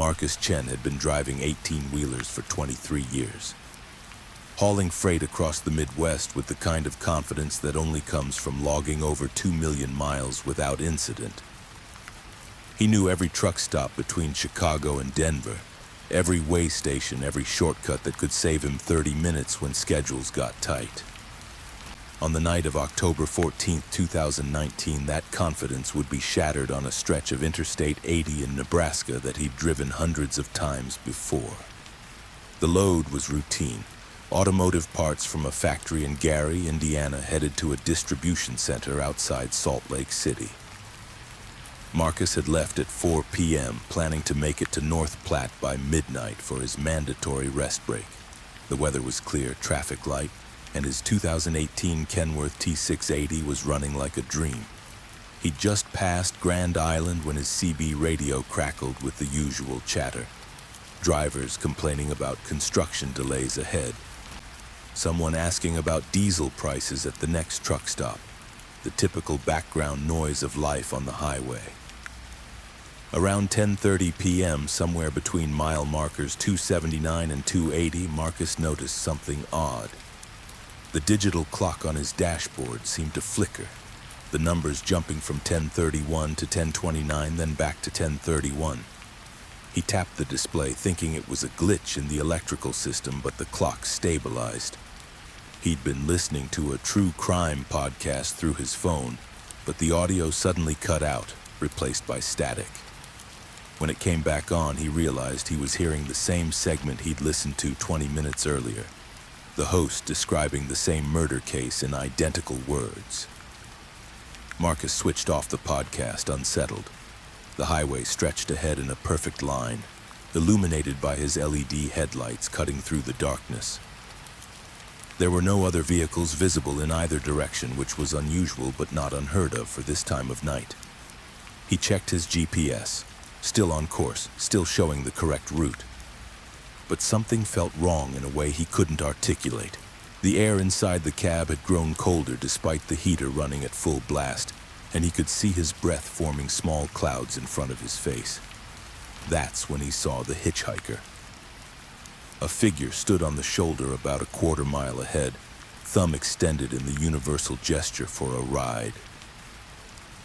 Marcus Chen had been driving 18-wheelers for 23 years, hauling freight across the Midwest with the kind of confidence that only comes from logging over 2 million miles without incident. He knew every truck stop between Chicago and Denver, every way station, every shortcut that could save him 30 minutes when schedules got tight. On the night of October 14, 2019, that confidence would be shattered on a stretch of Interstate 80 in Nebraska that he'd driven hundreds of times before. The load was routine. Automotive parts from a factory in Gary, Indiana, headed to a distribution center outside Salt Lake City. Marcus had left at 4 p.m., planning to make it to North Platte by midnight for his mandatory rest break. The weather was clear, traffic light, and his 2018 Kenworth T680 was running like a dream. He'd just passed Grand Island when his CB radio crackled with the usual chatter. Drivers complaining about construction delays ahead. Someone asking about diesel prices at the next truck stop. The typical background noise of life on the highway. Around 10:30 p.m., somewhere between mile markers 279 and 280, Marcus noticed something odd. The digital clock on his dashboard seemed to flicker, the numbers jumping from 10:31 to 10:29, then back to 10:31. He tapped the display, thinking it was a glitch in the electrical system, but the clock stabilized. He'd been listening to a true crime podcast through his phone, but the audio suddenly cut out, replaced by static. When it came back on, he realized he was hearing the same segment he'd listened to 20 minutes earlier. The host describing the same murder case in identical words. Marcus switched off the podcast, unsettled. The highway stretched ahead in a perfect line, illuminated by his LED headlights cutting through the darkness. There were no other vehicles visible in either direction, which was unusual but not unheard of for this time of night. He checked his GPS, still on course, still showing the correct route. But something felt wrong in a way he couldn't articulate. The air inside the cab had grown colder despite the heater running at full blast, and he could see his breath forming small clouds in front of his face. That's when he saw the hitchhiker. A figure stood on the shoulder about a quarter mile ahead, thumb extended in the universal gesture for a ride.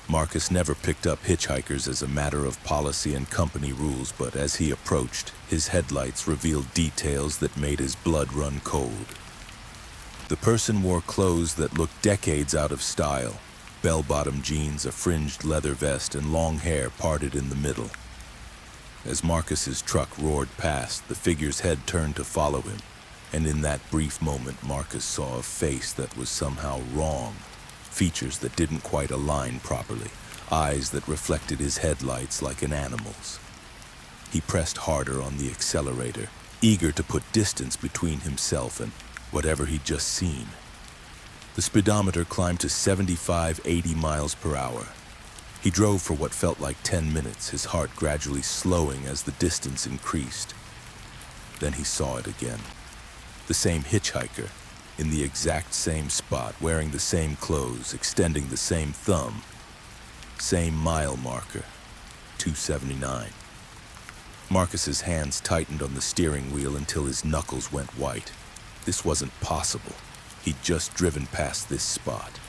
Marcus never picked up hitchhikers as a matter of policy and company rules, but as he approached, his headlights revealed details that made his blood run cold. The person wore clothes that looked decades out of style, bell-bottom jeans, a fringed leather vest, and long hair parted in the middle. As Marcus's truck roared past, the figure's head turned to follow him, and in that brief moment, Marcus saw a face that was somehow wrong. Features that didn't quite align properly, eyes that reflected his headlights like an animal's. He pressed harder on the accelerator, eager to put distance between himself and whatever he'd just seen. The speedometer climbed to 75-80 miles per hour. He drove for what felt like 10 minutes, his heart gradually slowing as the distance increased. Then he saw it again. The same hitchhiker, in the exact same spot, wearing the same clothes, extending the same thumb. Same mile marker, 279. Marcus's hands tightened on the steering wheel until his knuckles went white. This wasn't possible. He'd just driven past this spot.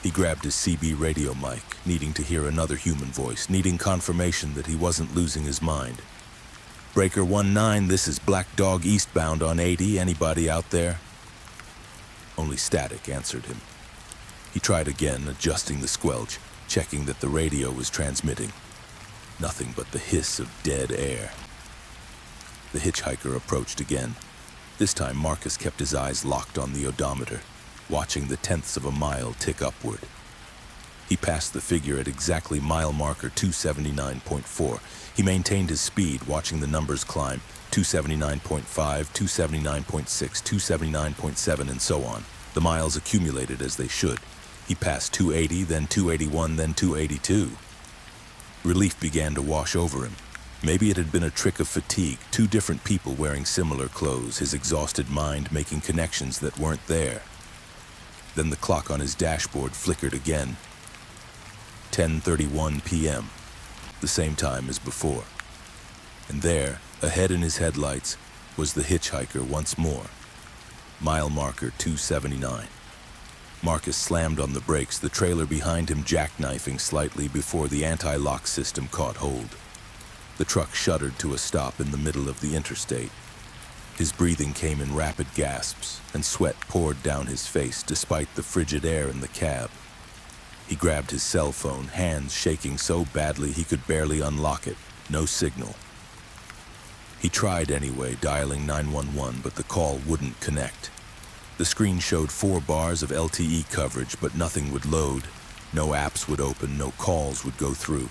He grabbed his CB radio mic, needing to hear another human voice, needing confirmation that he wasn't losing his mind. Breaker 19, this is Black Dog eastbound on 80. Anybody out there? Only static answered him. He tried again, adjusting the squelch, checking that the radio was transmitting. Nothing but the hiss of dead air. The hitchhiker approached again. This time, Marcus kept his eyes locked on the odometer, watching the tenths of a mile tick upward. He passed the figure at exactly mile marker 279.4. He maintained his speed, watching the numbers climb, 279.5, 279.6, 279.7, and so on. The miles accumulated as they should. He passed 280, then 281, then 282. Relief began to wash over him. Maybe it had been a trick of fatigue, two different people wearing similar clothes, his exhausted mind making connections that weren't there. Then the clock on his dashboard flickered again. 10:31 p.m., the same time as before. And there, ahead in his headlights, was the hitchhiker once more. Mile marker 279. Marcus slammed on the brakes, the trailer behind him jackknifing slightly before the anti-lock system caught hold. The truck shuddered to a stop in the middle of the interstate. His breathing came in rapid gasps, and sweat poured down his face despite the frigid air in the cab. He grabbed his cell phone, hands shaking so badly he could barely unlock it. No signal. He tried anyway, dialing 911, but the call wouldn't connect. The screen showed 4 bars of LTE coverage, but nothing would load. No apps would open, no calls would go through.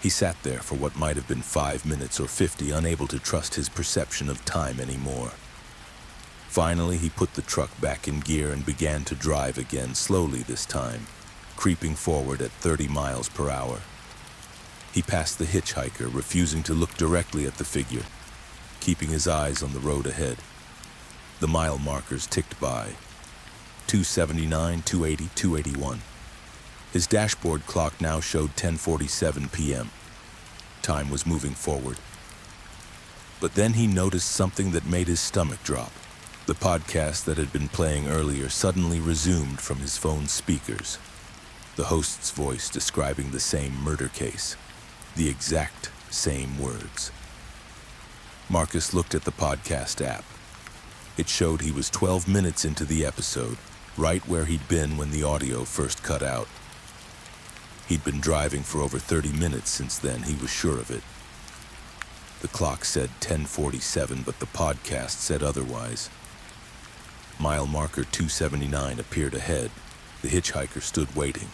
He sat there for what might have been 5 minutes or 50, unable to trust his perception of time anymore. Finally, he put the truck back in gear and began to drive again, slowly this time, creeping forward at 30 miles per hour. He passed the hitchhiker, refusing to look directly at the figure, keeping his eyes on the road ahead. The mile markers ticked by. 279, 280, 281. His dashboard clock now showed 10:47 p.m. Time was moving forward. But then he noticed something that made his stomach drop. The podcast that had been playing earlier suddenly resumed from his phone's speakers. The host's voice describing the same murder case. The exact same words. Marcus looked at the podcast app. It showed he was 12 minutes into the episode, right where he'd been when the audio first cut out. He'd been driving for over 30 minutes since then, he was sure of it. The clock said 10:47, but the podcast said otherwise. Mile marker 279 appeared ahead. The hitchhiker stood waiting.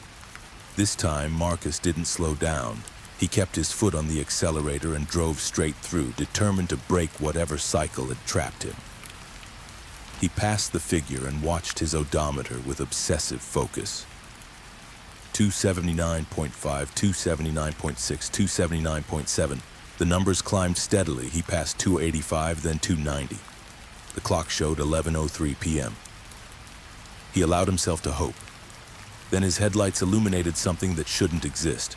This time, Marcus didn't slow down. He kept his foot on the accelerator and drove straight through, determined to break whatever cycle had trapped him. He passed the figure and watched his odometer with obsessive focus. 279.5, 279.6, 279.7. The numbers climbed steadily. He passed 285, then 290. The clock showed 11:03 p.m. He allowed himself to hope. Then his headlights illuminated something that shouldn't exist.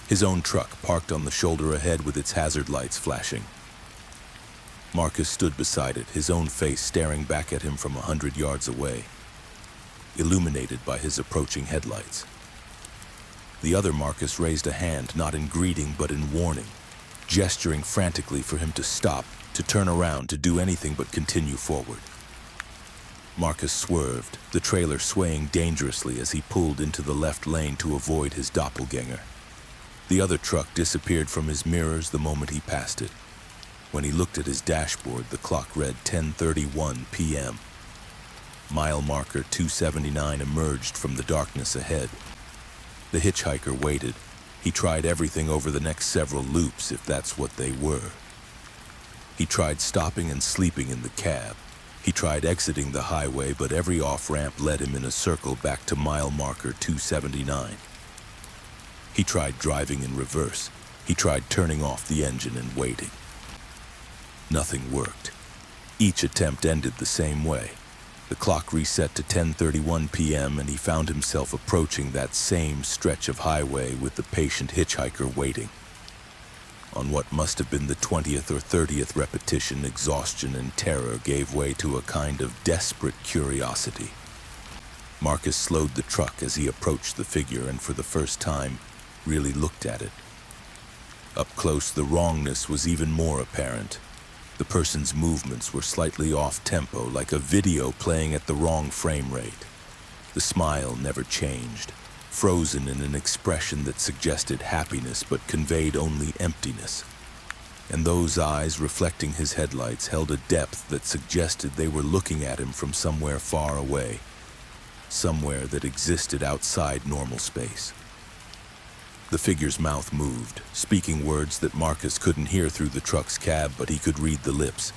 His own truck parked on the shoulder ahead with its hazard lights flashing. Marcus stood beside it, his own face staring back at him from 100 yards away, illuminated by his approaching headlights. The other Marcus raised a hand, not in greeting but in warning, gesturing frantically for him to stop, to turn around, to do anything but continue forward. Marcus swerved, the trailer swaying dangerously as he pulled into the left lane to avoid his doppelganger. The other truck disappeared from his mirrors the moment he passed it. When he looked at his dashboard, the clock read 10:31 p.m. Mile marker 279 emerged from the darkness ahead. The hitchhiker waited. He tried everything over the next several loops, if that's what they were. He tried stopping and sleeping in the cab. He tried exiting the highway, but every off-ramp led him in a circle back to mile marker 279. He tried driving in reverse. He tried turning off the engine and waiting. Nothing worked. Each attempt ended the same way. The clock reset to 10:31 p.m. and he found himself approaching that same stretch of highway with the patient hitchhiker waiting. On what must have been the 20th or 30th repetition, exhaustion and terror gave way to a kind of desperate curiosity. Marcus slowed the truck as he approached the figure and for the first time really looked at it. Up close, the wrongness was even more apparent. The person's movements were slightly off-tempo, like a video playing at the wrong frame rate. The smile never changed, frozen in an expression that suggested happiness but conveyed only emptiness. And those eyes reflecting his headlights held a depth that suggested they were looking at him from somewhere far away, somewhere that existed outside normal space. The figure's mouth moved, speaking words that Marcus couldn't hear through the truck's cab, but he could read the lips.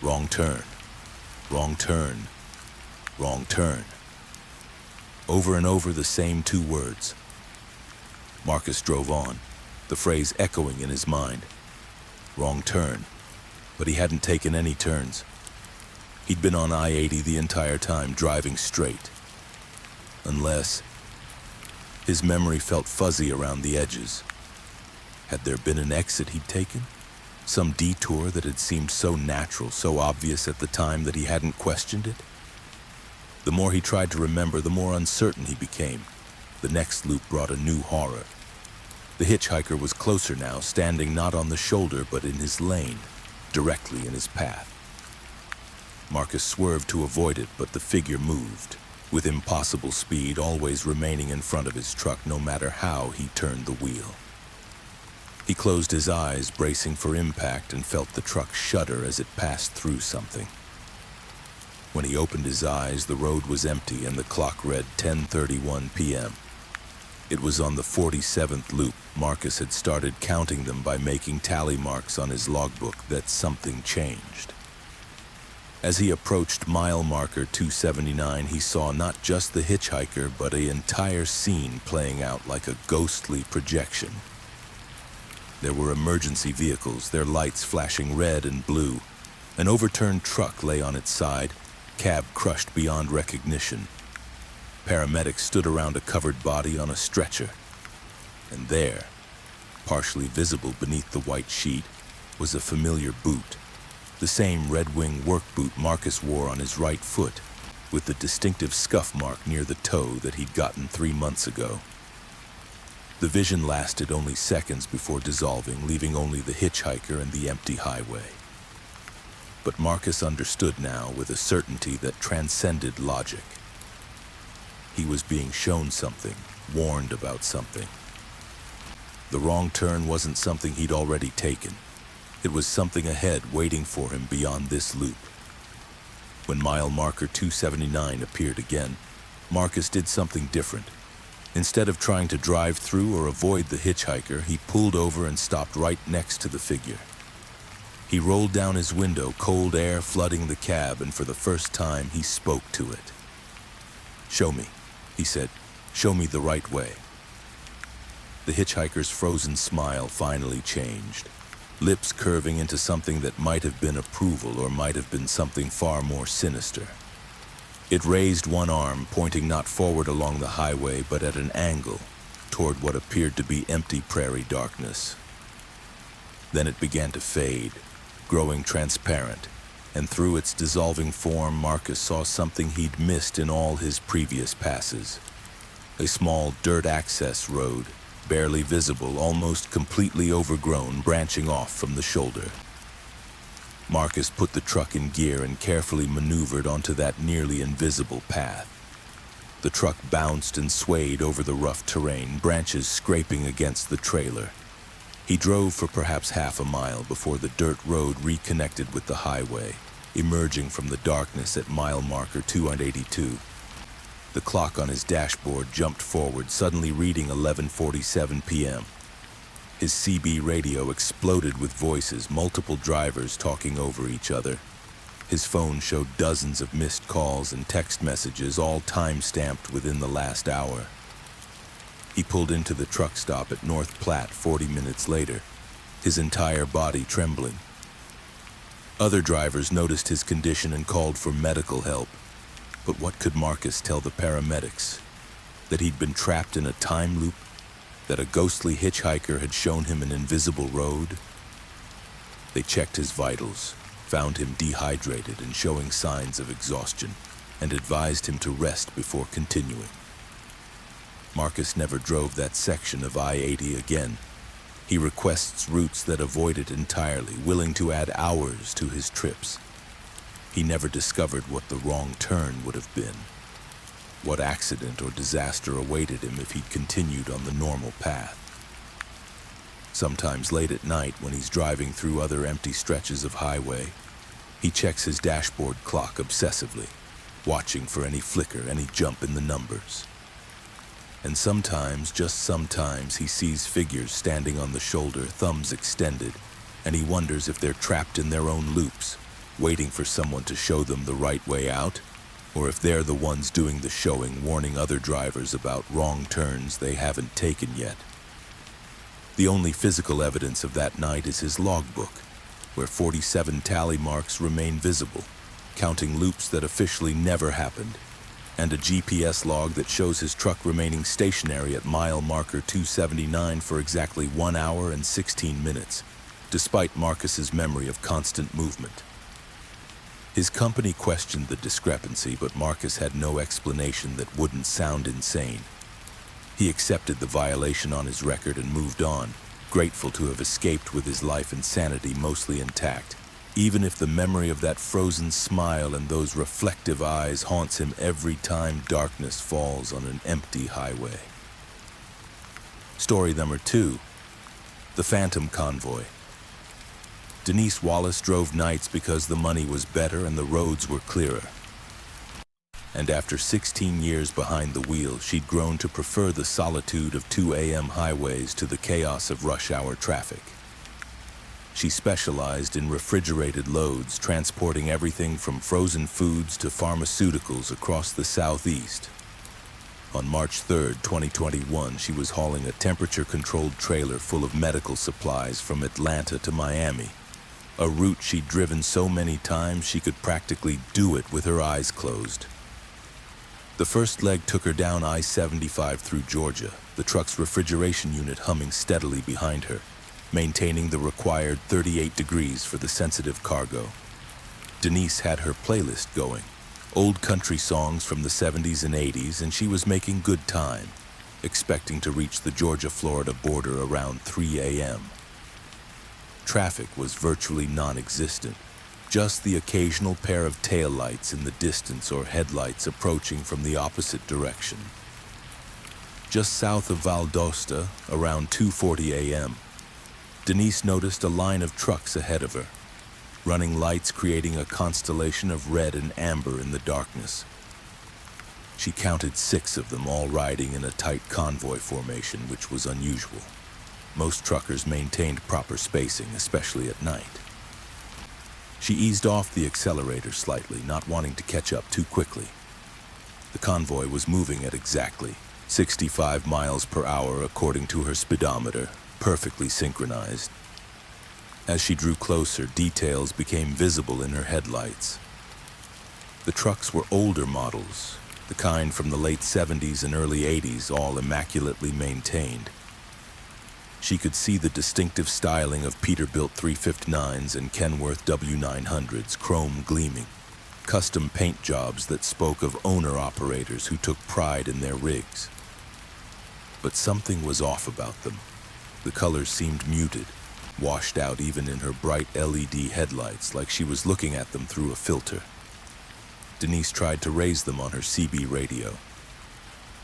Wrong turn. Wrong turn. Wrong turn. Over and over the same two words. Marcus drove on, the phrase echoing in his mind. Wrong turn. But he hadn't taken any turns. He'd been on I-80 the entire time, driving straight. Unless... His memory felt fuzzy around the edges. Had there been an exit he'd taken? Some detour that had seemed so natural, so obvious at the time that he hadn't questioned it? The more he tried to remember, the more uncertain he became. The next loop brought a new horror. The hitchhiker was closer now, standing not on the shoulder but in his lane, directly in his path. Marcus swerved to avoid it, but the figure moved, with impossible speed, always remaining in front of his truck no matter how he turned the wheel. He closed his eyes, bracing for impact, and felt the truck shudder as it passed through something. When he opened his eyes, the road was empty and the clock read 10:31 p.m. It was on the 47th loop. Marcus had started counting them by making tally marks on his logbook that something changed. As he approached mile marker 279, he saw not just the hitchhiker, but an entire scene playing out like a ghostly projection. There were emergency vehicles, their lights flashing red and blue. An overturned truck lay on its side, cab crushed beyond recognition. Paramedics stood around a covered body on a stretcher. And there, partially visible beneath the white sheet, was a familiar boot. The same Red Wing work boot Marcus wore on his right foot, with the distinctive scuff mark near the toe that he'd gotten 3 months ago. The vision lasted only seconds before dissolving, leaving only the hitchhiker and the empty highway. But Marcus understood now with a certainty that transcended logic. He was being shown something, warned about something. The wrong turn wasn't something he'd already taken. It was something ahead waiting for him beyond this loop. When mile marker 279 appeared again, Marcus did something different. Instead of trying to drive through or avoid the hitchhiker, he pulled over and stopped right next to the figure. He rolled down his window, cold air flooding the cab, and for the first time he spoke to it. "Show me," he said. "Show me the right way." The hitchhiker's frozen smile finally changed, lips curving into something that might have been approval or might have been something far more sinister. It raised one arm, pointing not forward along the highway, but at an angle, toward what appeared to be empty prairie darkness. Then it began to fade, growing transparent, and through its dissolving form, Marcus saw something he'd missed in all his previous passes. A small dirt access road, barely visible, almost completely overgrown, branching off from the shoulder. Marcus put the truck in gear and carefully maneuvered onto that nearly invisible path. The truck bounced and swayed over the rough terrain, branches scraping against the trailer. He drove for perhaps half a mile before the dirt road reconnected with the highway, emerging from the darkness at mile marker 282. The clock on his dashboard jumped forward, suddenly reading 11:47 p.m. His CB radio exploded with voices, multiple drivers talking over each other. His phone showed dozens of missed calls and text messages, all time-stamped within the last hour. He pulled into the truck stop at North Platte 40 minutes later, his entire body trembling. Other drivers noticed his condition and called for medical help. But what could Marcus tell the paramedics? That he'd been trapped in a time loop? That a ghostly hitchhiker had shown him an invisible road? They checked his vitals, found him dehydrated and showing signs of exhaustion, and advised him to rest before continuing. Marcus never drove that section of I-80 again. He requests routes that avoid it entirely, willing to add hours to his trips. He never discovered what the wrong turn would have been. What accident or disaster awaited him if he'd continued on the normal path. Sometimes late at night, when he's driving through other empty stretches of highway, he checks his dashboard clock obsessively, watching for any flicker, any jump in the numbers. And sometimes, just sometimes, he sees figures standing on the shoulder, thumbs extended, and he wonders if they're trapped in their own loops, waiting for someone to show them the right way out, or if they're the ones doing the showing, warning other drivers about wrong turns they haven't taken yet. The only physical evidence of that night is his logbook, where 47 tally marks remain visible, counting loops that officially never happened, and a GPS log that shows his truck remaining stationary at mile marker 279 for exactly 1 hour and 16 minutes, despite Marcus's memory of constant movement. His company questioned the discrepancy, but Marcus had no explanation that wouldn't sound insane. He accepted the violation on his record and moved on, grateful to have escaped with his life and sanity mostly intact, even if the memory of that frozen smile and those reflective eyes haunts him every time darkness falls on an empty highway. Story number 2, the Phantom Convoy. Denise Wallace drove nights because the money was better and the roads were clearer. And after 16 years behind the wheel, she'd grown to prefer the solitude of 2 a.m. highways to the chaos of rush hour traffic. She specialized in refrigerated loads, transporting everything from frozen foods to pharmaceuticals across the Southeast. On March 3, 2021, she was hauling a temperature-controlled trailer full of medical supplies from Atlanta to Miami, a route she'd driven so many times she could practically do it with her eyes closed. The first leg took her down I-75 through Georgia, the truck's refrigeration unit humming steadily behind her, maintaining the required 38 degrees for the sensitive cargo. Denise had her playlist going, old country songs from the 70s and 80s, and she was making good time, expecting to reach the Georgia-Florida border around 3 a.m. Traffic was virtually non-existent, just the occasional pair of taillights in the distance or headlights approaching from the opposite direction. Just south of Valdosta, around 2:40 a.m., Denise noticed a line of trucks ahead of her, running lights creating a constellation of red and amber in the darkness. She counted 6 of them, all riding in a tight convoy formation, which was unusual. Most truckers maintained proper spacing, especially at night. She eased off the accelerator slightly, not wanting to catch up too quickly. The convoy was moving at exactly 65 miles per hour according to her speedometer, perfectly synchronized. As she drew closer, details became visible in her headlights. The trucks were older models, the kind from the late 70s and early 80s, all immaculately maintained. She could see the distinctive styling of Peterbilt 359s and Kenworth W900s, chrome gleaming, custom paint jobs that spoke of owner-operators who took pride in their rigs. But something was off about them. The colors seemed muted, washed out even in her bright LED headlights, like she was looking at them through a filter. Denise tried to raise them on her CB radio.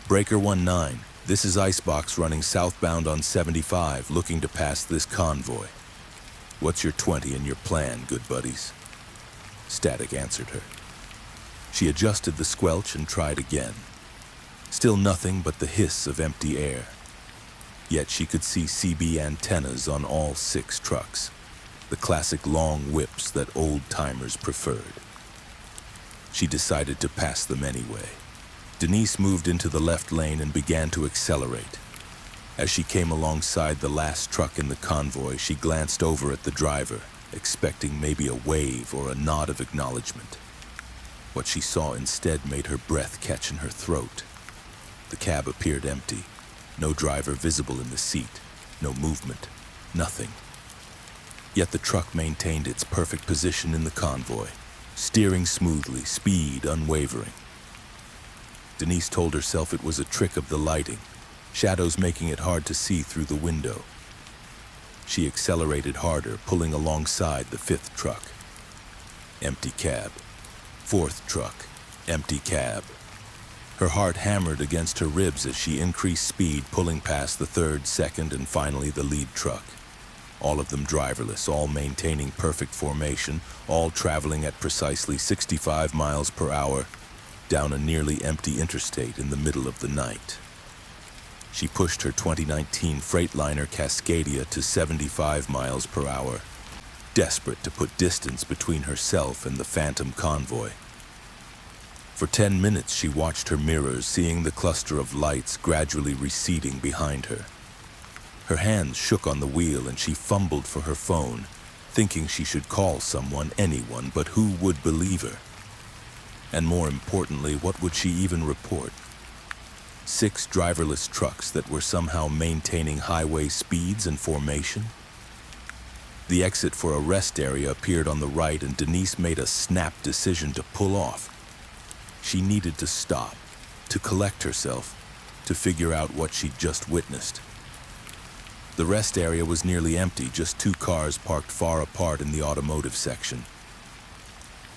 Breaker 19. This is Icebox running southbound on 75, looking to pass this convoy. What's your 20 and your plan, good buddies? Static answered her. She adjusted the squelch and tried again. Still nothing but the hiss of empty air. Yet she could see CB antennas on all 6 trucks, the classic long whips that old-timers preferred. She decided to pass them anyway. Denise moved into the left lane and began to accelerate. As she came alongside the last truck in the convoy, she glanced over at the driver, expecting maybe a wave or a nod of acknowledgement. What she saw instead made her breath catch in her throat. The cab appeared empty, no driver visible in the seat, no movement, nothing. Yet the truck maintained its perfect position in the convoy, steering smoothly, speed unwavering. Denise told herself it was a trick of the lighting, shadows making it hard to see through the window. She accelerated harder, pulling alongside the 5th truck. Empty cab. 4th truck. Empty cab. Her heart hammered against her ribs as she increased speed, pulling past the 3rd, 2nd, and finally the lead truck. All of them driverless, all maintaining perfect formation, all traveling at precisely 65 miles per hour, down a nearly empty interstate in the middle of the night. She pushed her 2019 Freightliner Cascadia to 75 miles per hour, desperate to put distance between herself and the Phantom Convoy. For 10 minutes she watched her mirrors, seeing the cluster of lights gradually receding behind her. Her hands shook on the wheel and she fumbled for her phone, thinking she should call someone, anyone, but who would believe her? And more importantly, what would she even report? 6 driverless trucks that were somehow maintaining highway speeds and formation? The exit for a rest area appeared on the right, and Denise made a snap decision to pull off. She needed to stop, to collect herself, to figure out what she'd just witnessed. The rest area was nearly empty, just 2 cars parked far apart in the automotive section.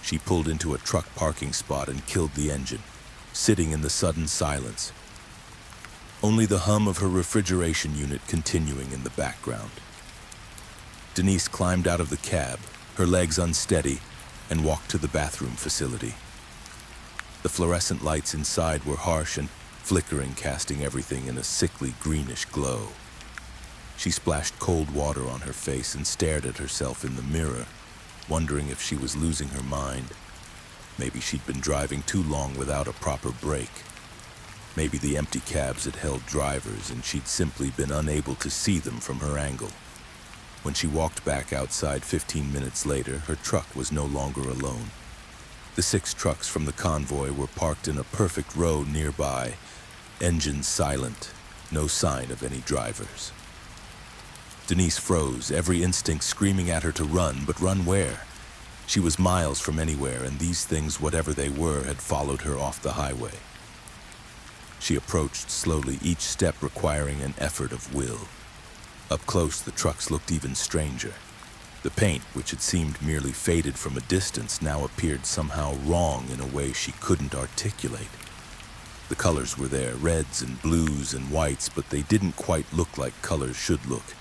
She pulled into a truck parking spot and killed the engine, sitting in the sudden silence. Only the hum of her refrigeration unit continuing in the background. Denise climbed out of the cab, her legs unsteady, and walked to the bathroom facility. The fluorescent lights inside were harsh and flickering, casting everything in a sickly greenish glow. She splashed cold water on her face and stared at herself in the mirror, wondering if she was losing her mind. Maybe she'd been driving too long without a proper break. Maybe the empty cabs had held drivers and she'd simply been unable to see them from her angle. When she walked back outside 15 minutes later, her truck was no longer alone. The 6 trucks from the convoy were parked in a perfect row nearby, engines silent, no sign of any drivers. Denise froze, every instinct screaming at her to run, but run where? She was miles from anywhere, and these things, whatever they were, had followed her off the highway. She approached slowly, each step requiring an effort of will. Up close, the trucks looked even stranger. The paint, which had seemed merely faded from a distance, now appeared somehow wrong in a way she couldn't articulate. The colors were there, reds and blues and whites, but they didn't quite look like colors should look.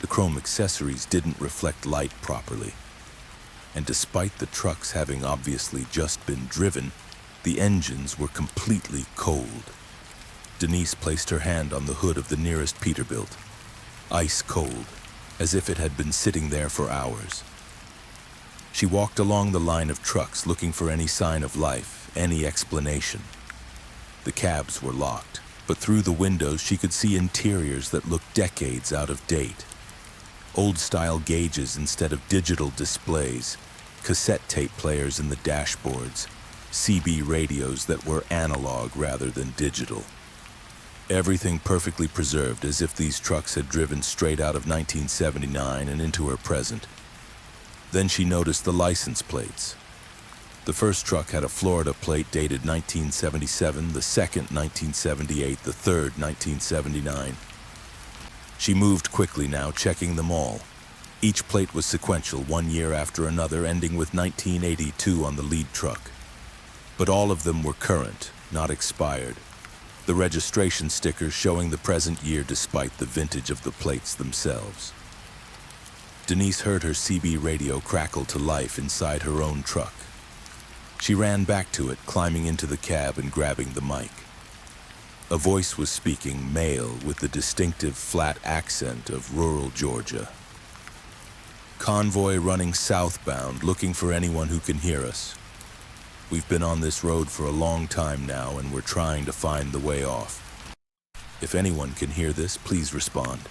The chrome accessories didn't reflect light properly. And despite the trucks having obviously just been driven, the engines were completely cold. Denise placed her hand on the hood of the nearest Peterbilt. Ice cold, as if it had been sitting there for hours. She walked along the line of trucks looking for any sign of life, any explanation. The cabs were locked, but through the windows she could see interiors that looked decades out of date. Old-style gauges instead of digital displays, cassette tape players in the dashboards, CB radios that were analog rather than digital. Everything perfectly preserved, as if these trucks had driven straight out of 1979 and into her present. Then she noticed the license plates. The first truck had a Florida plate dated 1977, the second 1978, the third 1979. She moved quickly now, checking them all. Each plate was sequential, 1 year after another, ending with 1982 on the lead truck. But all of them were current, not expired. The registration stickers showing the present year despite the vintage of the plates themselves. Denise heard her CB radio crackle to life inside her own truck. She ran back to it, climbing into the cab and grabbing the mic. A voice was speaking, male, with the distinctive flat accent of rural Georgia. Convoy running southbound, looking for anyone who can hear us. We've been on this road for a long time now, and we're trying to find the way off. If anyone can hear this, please respond.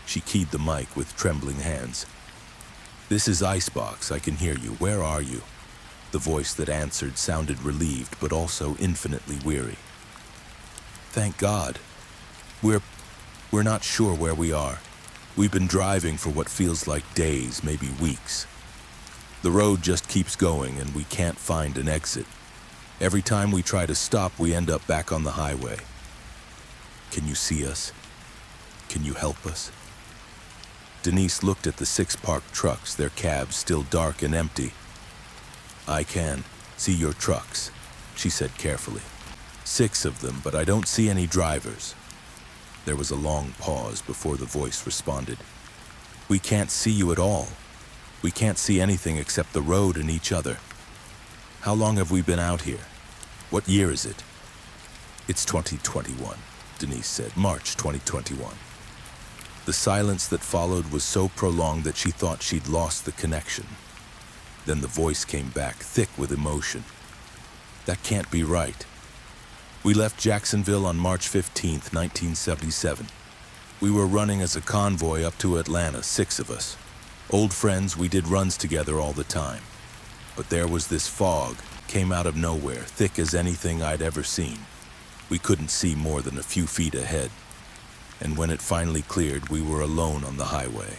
She keyed the mic with trembling hands. This is Icebox, I can hear you. Where are you? The voice that answered sounded relieved, but also infinitely weary. Thank God. We're not sure where we are. We've been driving for what feels like days, maybe weeks. The road just keeps going and we can't find an exit. Every time we try to stop, we end up back on the highway. Can you see us? Can you help us? Denise looked at the 6 parked trucks, their cabs still dark and empty. I can see your trucks, she said carefully. 6 of them, but I don't see any drivers. There was a long pause before the voice responded. We can't see you at all. We can't see anything except the road and each other. How long have we been out here? What year is it? It's 2021, Denise said. March 2021. The silence that followed was so prolonged that she thought she'd lost the connection. Then the voice came back, thick with emotion. That can't be right. We left Jacksonville on March 15th, 1977. We were running as a convoy up to Atlanta, 6 of us. Old friends, we did runs together all the time. But there was this fog, came out of nowhere, thick as anything I'd ever seen. We couldn't see more than a few feet ahead. And when it finally cleared, we were alone on the highway.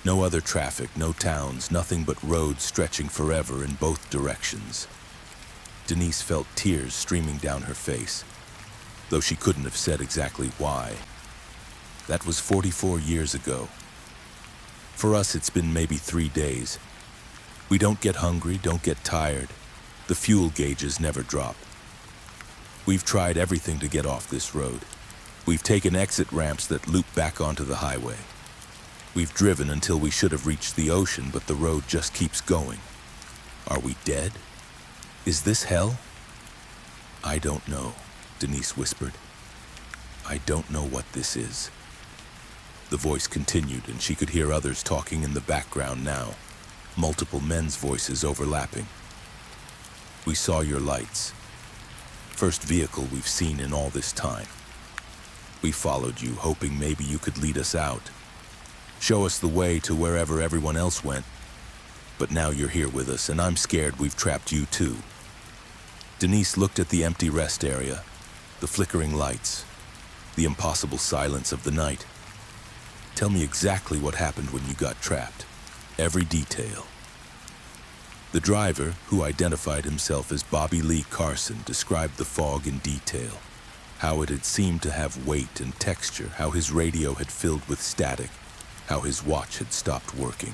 No other traffic, no towns, nothing but roads stretching forever in both directions. Denise felt tears streaming down her face, though she couldn't have said exactly why. That was 44 years ago. For us, it's been maybe 3 days. We don't get hungry, don't get tired. The fuel gauges never drop. We've tried everything to get off this road. We've taken exit ramps that loop back onto the highway. We've driven until we should have reached the ocean, but the road just keeps going. Are we dead? Is this hell? I don't know, Denise whispered. I don't know what this is. The voice continued, and she could hear others talking in the background now, multiple men's voices overlapping. We saw your lights. First vehicle we've seen in all this time. We followed you, hoping maybe you could lead us out. Show us the way to wherever everyone else went. But now you're here with us, and I'm scared we've trapped you too. Denise looked at the empty rest area, the flickering lights, the impossible silence of the night. Tell me exactly what happened when you got trapped. Every detail. The driver, who identified himself as Bobby Lee Carson, described the fog in detail. How it had seemed to have weight and texture, how his radio had filled with static, how his watch had stopped working.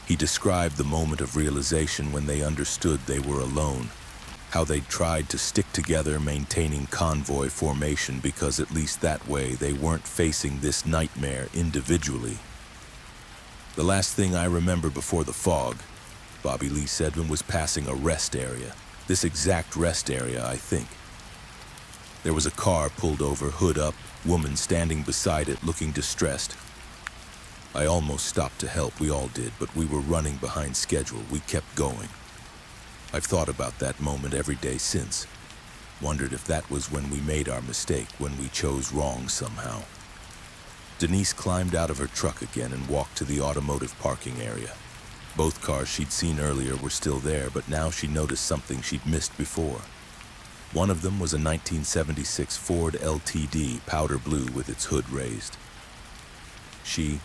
He described the moment of realization when they understood they were alone, how they'd tried to stick together maintaining convoy formation because at least that way they weren't facing this nightmare individually. The last thing I remember before the fog, Bobby Lee said, was passing a rest area. This exact rest area, I think. There was a car pulled over, hood up, woman standing beside it looking distressed. I almost stopped to help, we all did, but we were running behind schedule. We kept going. I've thought about that moment every day since. Wondered if that was when we made our mistake, when we chose wrong somehow. Denise climbed out of her truck again and walked to the automotive parking area. Both cars she'd seen earlier were still there, but now she noticed something she'd missed before. One of them was a 1976 Ford LTD, powder blue with its hood raised. She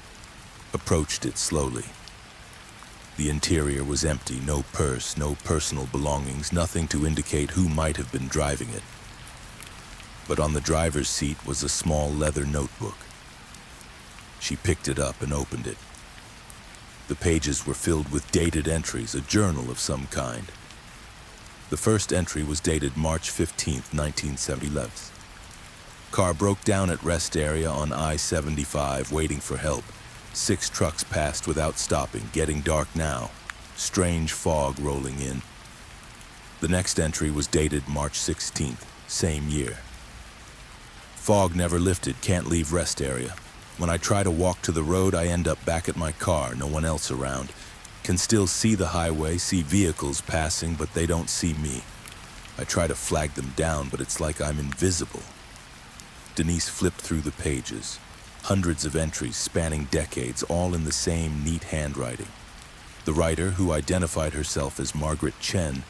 approached it slowly. The interior was empty, no purse, no personal belongings, nothing to indicate who might have been driving it. But on the driver's seat was a small leather notebook. She picked it up and opened it. The pages were filled with dated entries, a journal of some kind. The first entry was dated March 15th, 1971. Car broke down at rest area on I-75, waiting for help. 6 trucks passed without stopping, getting dark now. Strange fog rolling in. The next entry was dated March 16th, same year. Fog never lifted, can't leave rest area. When I try to walk to the road, I end up back at my car, no one else around. Can still see the highway, see vehicles passing, but they don't see me. I try to flag them down, but it's like I'm invisible. Denise flipped through the pages. Hundreds of entries spanning decades, all in the same neat handwriting. The writer, who identified herself as Marcus Chen,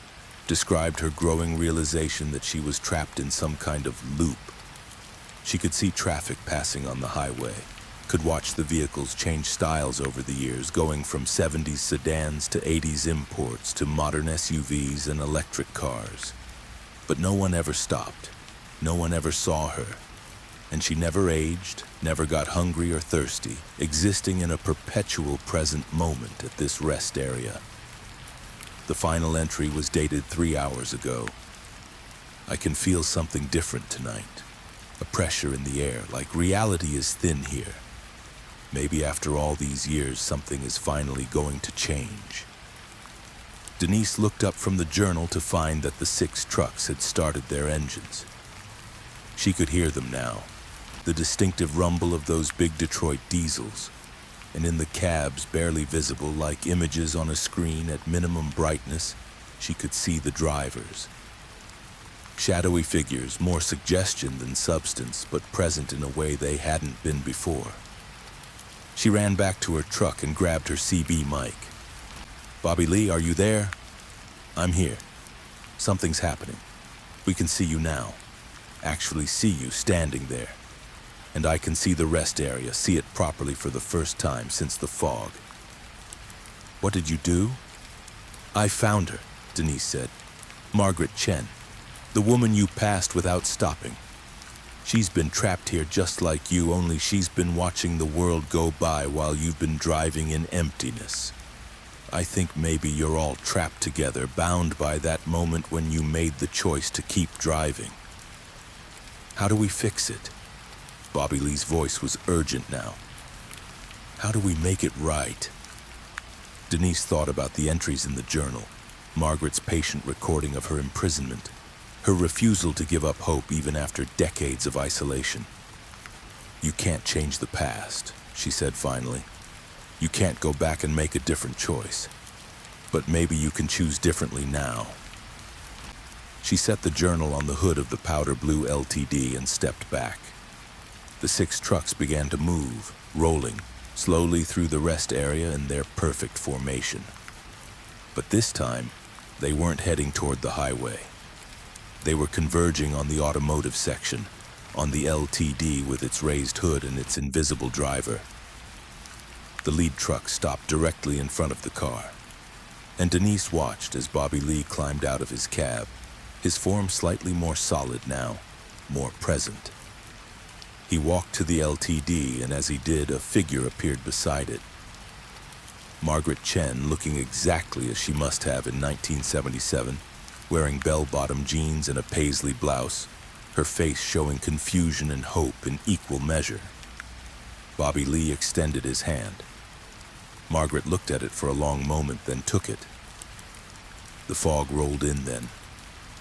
described her growing realization that she was trapped in some kind of loop. She could see traffic passing on the highway, could watch the vehicles change styles over the years, going from 70s sedans to 80s imports to modern SUVs and electric cars. But no one ever stopped. No one ever saw her. And she never aged, never got hungry or thirsty, existing in a perpetual present moment at this rest area. The final entry was dated 3 hours ago. I can feel something different tonight. A pressure in the air, like reality is thin here. Maybe after all these years, something is finally going to change. Denise looked up from the journal to find that the 6 trucks had started their engines. She could hear them now, the distinctive rumble of those big Detroit diesels, and in the cabs, barely visible like images on a screen at minimum brightness, she could see the drivers. Shadowy figures, more suggestion than substance, but present in a way they hadn't been before. She ran back to her truck and grabbed her CB mic. "Bobby Lee, are you there? I'm here. Something's happening. We can see you now. Actually see you standing there. and I can see the rest area, see it properly for the first time since the fog. What did you do? I found her, Denise said. Marcus Chen, the woman you passed without stopping. She's been trapped here just like you, only she's been watching the world go by while you've been driving in emptiness. I think maybe you're all trapped together, bound by that moment when you made the choice to keep driving. How do we fix it? Bobby Lee's voice was urgent now. How do we make it right? Denise thought about the entries in the journal, Margaret's patient recording of her imprisonment, her refusal to give up hope even after decades of isolation. You can't change the past, she said finally. You can't go back and make a different choice. But maybe you can choose differently now. She set the journal on the hood of the powder blue LTD and stepped back. The 6 trucks began to move, rolling, slowly through the rest area in their perfect formation. But this time, they weren't heading toward the highway. They were converging on the automotive section, on the LTD with its raised hood and its invisible driver. The lead truck stopped directly in front of the car, and Denise watched as Bobby Lee climbed out of his cab, his form slightly more solid now, more present. He walked to the LTD, and as he did, a figure appeared beside it. Marcus Chen, looking exactly as she must have in 1977, wearing bell-bottom jeans and a paisley blouse, her face showing confusion and hope in equal measure. Bobby Lee extended his hand. Margaret looked at it for a long moment, then took it. The fog rolled in then.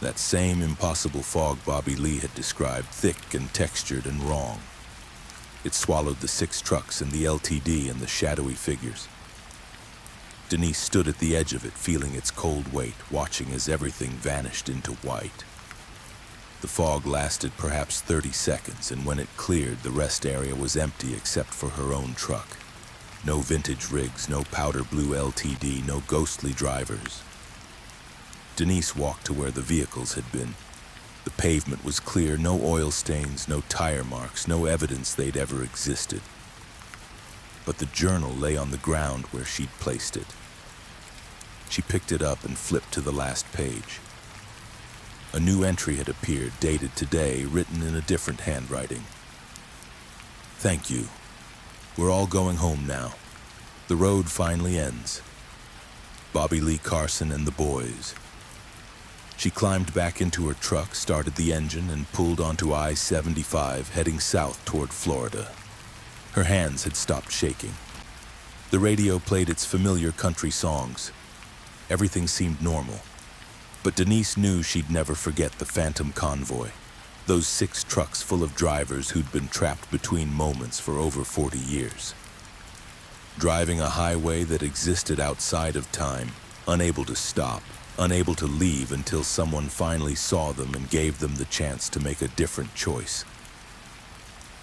That same impossible fog Bobby Lee had described, thick and textured and wrong. It swallowed the 6 trucks and the LTD and the shadowy figures. Denise stood at the edge of it, feeling its cold weight, watching as everything vanished into white. The fog lasted perhaps 30 seconds, and when it cleared, the rest area was empty except for her own truck. No vintage rigs, no powder blue LTD, no ghostly drivers. Denise walked to where the vehicles had been. The pavement was clear, no oil stains, no tire marks, no evidence they'd ever existed. But the journal lay on the ground where she'd placed it. She picked it up and flipped to the last page. A new entry had appeared, dated today, written in a different handwriting. Thank you. We're all going home now. The road finally ends. Bobby Lee Carson and the boys. She climbed back into her truck, started the engine, and pulled onto I-75, heading south toward Florida. Her hands had stopped shaking. The radio played its familiar country songs. Everything seemed normal. But Denise knew she'd never forget the Phantom Convoy, those 6 trucks full of drivers who'd been trapped between moments for over 40 years. Driving a highway that existed outside of time, unable to stop, unable to leave until someone finally saw them and gave them the chance to make a different choice.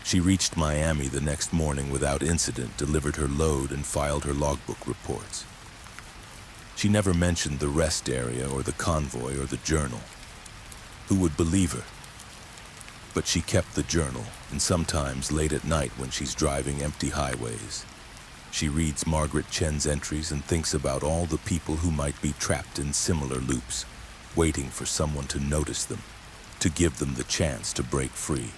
She reached Miami the next morning without incident, delivered her load, and filed her logbook reports. She never mentioned the rest area or the convoy or the journal. Who would believe her? But she kept the journal, and sometimes late at night when she's driving empty highways, she reads Marcus Chen's entries and thinks about all the people who might be trapped in similar loops, waiting for someone to notice them, to give them the chance to break free.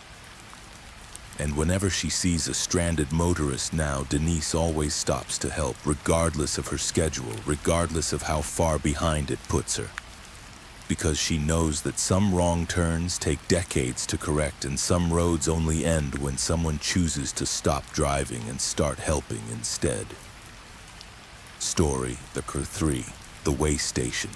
And whenever she sees a stranded motorist now, Denise always stops to help, regardless of her schedule, regardless of how far behind it puts her. Because she knows that some wrong turns take decades to correct, and some roads only end when someone chooses to stop driving and start helping instead. Story, the Cur-3, the way station.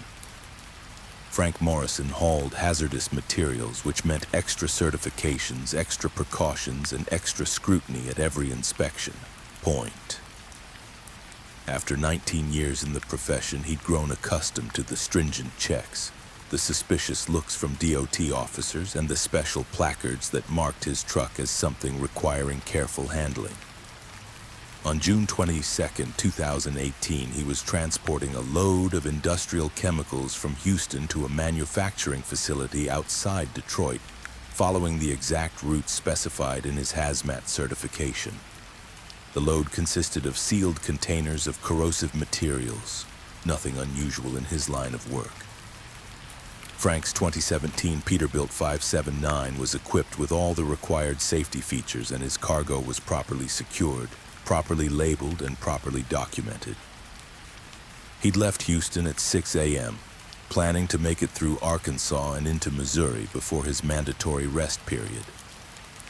Frank Morrison hauled hazardous materials, which meant extra certifications, extra precautions, and extra scrutiny at every inspection. Point. After 19 years in the profession, he'd grown accustomed to the stringent checks, the suspicious looks from DOT officers, and the special placards that marked his truck as something requiring careful handling. On June 22, 2018, he was transporting a load of industrial chemicals from Houston to a manufacturing facility outside Detroit, following the exact route specified in his hazmat certification. The load consisted of sealed containers of corrosive materials, nothing unusual in his line of work. Frank's 2017 Peterbilt 579 was equipped with all the required safety features, and his cargo was properly secured, properly labeled, and properly documented. He'd left Houston at 6 a.m., planning to make it through Arkansas and into Missouri before his mandatory rest period.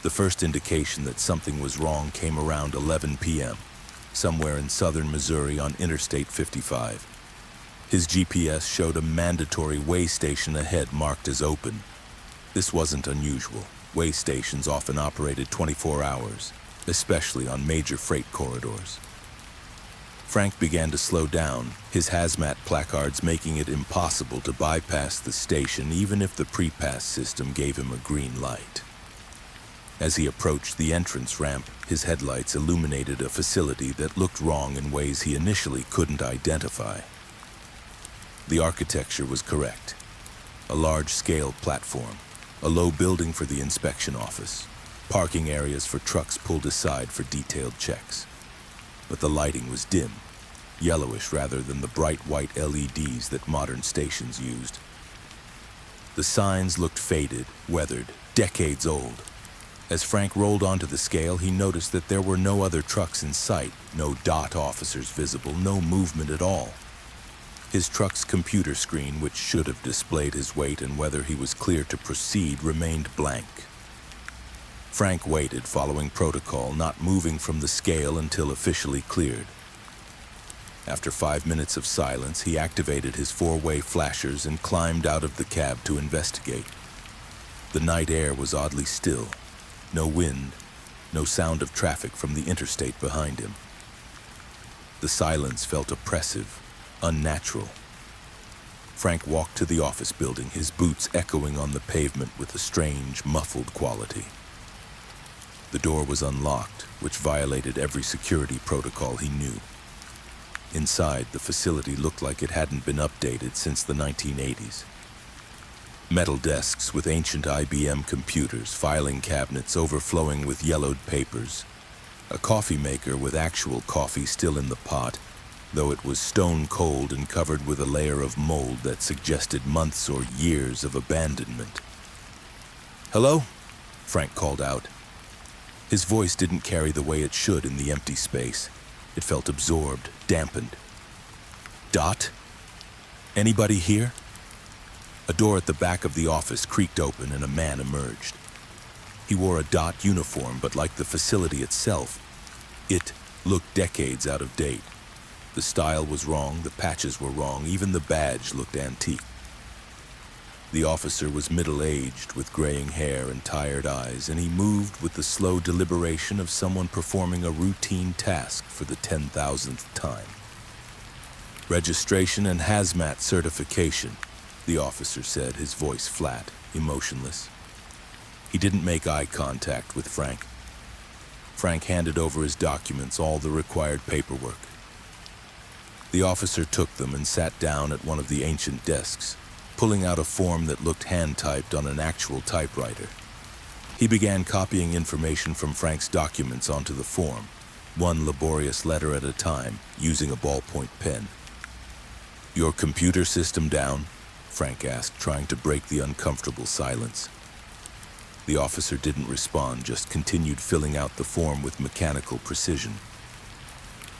The first indication that something was wrong came around 11 p.m., somewhere in southern Missouri on Interstate 55. His GPS showed a mandatory weigh station ahead marked as open. This wasn't unusual. Weigh stations often operated 24 hours, especially on major freight corridors. Frank began to slow down, his hazmat placards making it impossible to bypass the station even if the pre-pass system gave him a green light. As he approached the entrance ramp, his headlights illuminated a facility that looked wrong in ways he initially couldn't identify. The architecture was correct. A large-scale platform, a low building for the inspection office, parking areas for trucks pulled aside for detailed checks. But the lighting was dim, yellowish rather than the bright white LEDs that modern stations used. The signs looked faded, weathered, decades old. As Frank rolled onto the scale, he noticed that there were no other trucks in sight, no DOT officers visible, no movement at all. His truck's computer screen, which should have displayed his weight and whether he was clear to proceed, remained blank. Frank waited, following protocol, not moving from the scale until officially cleared. After 5 minutes of silence, he activated his four-way flashers and climbed out of the cab to investigate. The night air was oddly still. No wind, no sound of traffic from the interstate behind him. The silence felt oppressive, unnatural. Frank walked to the office building, his boots echoing on the pavement with a strange, muffled quality. The door was unlocked, which violated every security protocol he knew. Inside, the facility looked like it hadn't been updated since the 1980s. Metal desks with ancient IBM computers, filing cabinets overflowing with yellowed papers, a coffee maker with actual coffee still in the pot, though it was stone cold and covered with a layer of mold that suggested months or years of abandonment. "Hello?" Frank called out. His voice didn't carry the way it should in the empty space. It felt absorbed, dampened. "Dot? Anybody here?" A door at the back of the office creaked open and a man emerged. He wore a DOT uniform, but like the facility itself, it looked decades out of date. The style was wrong, the patches were wrong, even the badge looked antique. The officer was middle-aged, with graying hair and tired eyes, and he moved with the slow deliberation of someone performing a routine task for the 10,000th time. "Registration and hazmat certification," the officer said, his voice flat, emotionless. He didn't make eye contact with Frank. Frank handed over his documents, all the required paperwork. The officer took them and sat down at one of the ancient desks, pulling out a form that looked hand-typed on an actual typewriter. He began copying information from Frank's documents onto the form, one laborious letter at a time, using a ballpoint pen. "Your computer system down?" Frank asked, trying to break the uncomfortable silence. The officer didn't respond, just continued filling out the form with mechanical precision.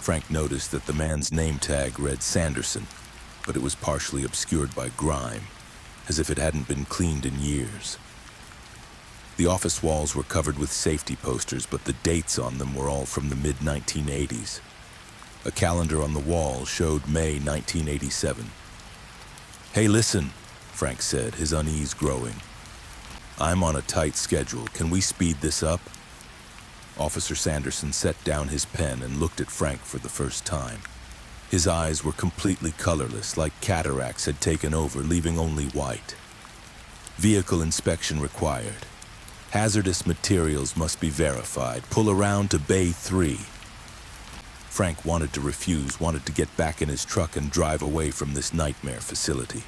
Frank noticed that the man's name tag read Sanderson, but it was partially obscured by grime, as if it hadn't been cleaned in years. The office walls were covered with safety posters, but the dates on them were all from the mid-1980s. A calendar on the wall showed May 1987. "Hey, listen," Frank said, his unease growing. "I'm on a tight schedule. Can we speed this up?" Officer Sanderson set down his pen and looked at Frank for the first time. His eyes were completely colorless, like cataracts had taken over, leaving only white. "Vehicle inspection required. Hazardous materials must be verified. Pull around to Bay 3. Frank wanted to refuse, wanted to get back in his truck and drive away from this nightmare facility.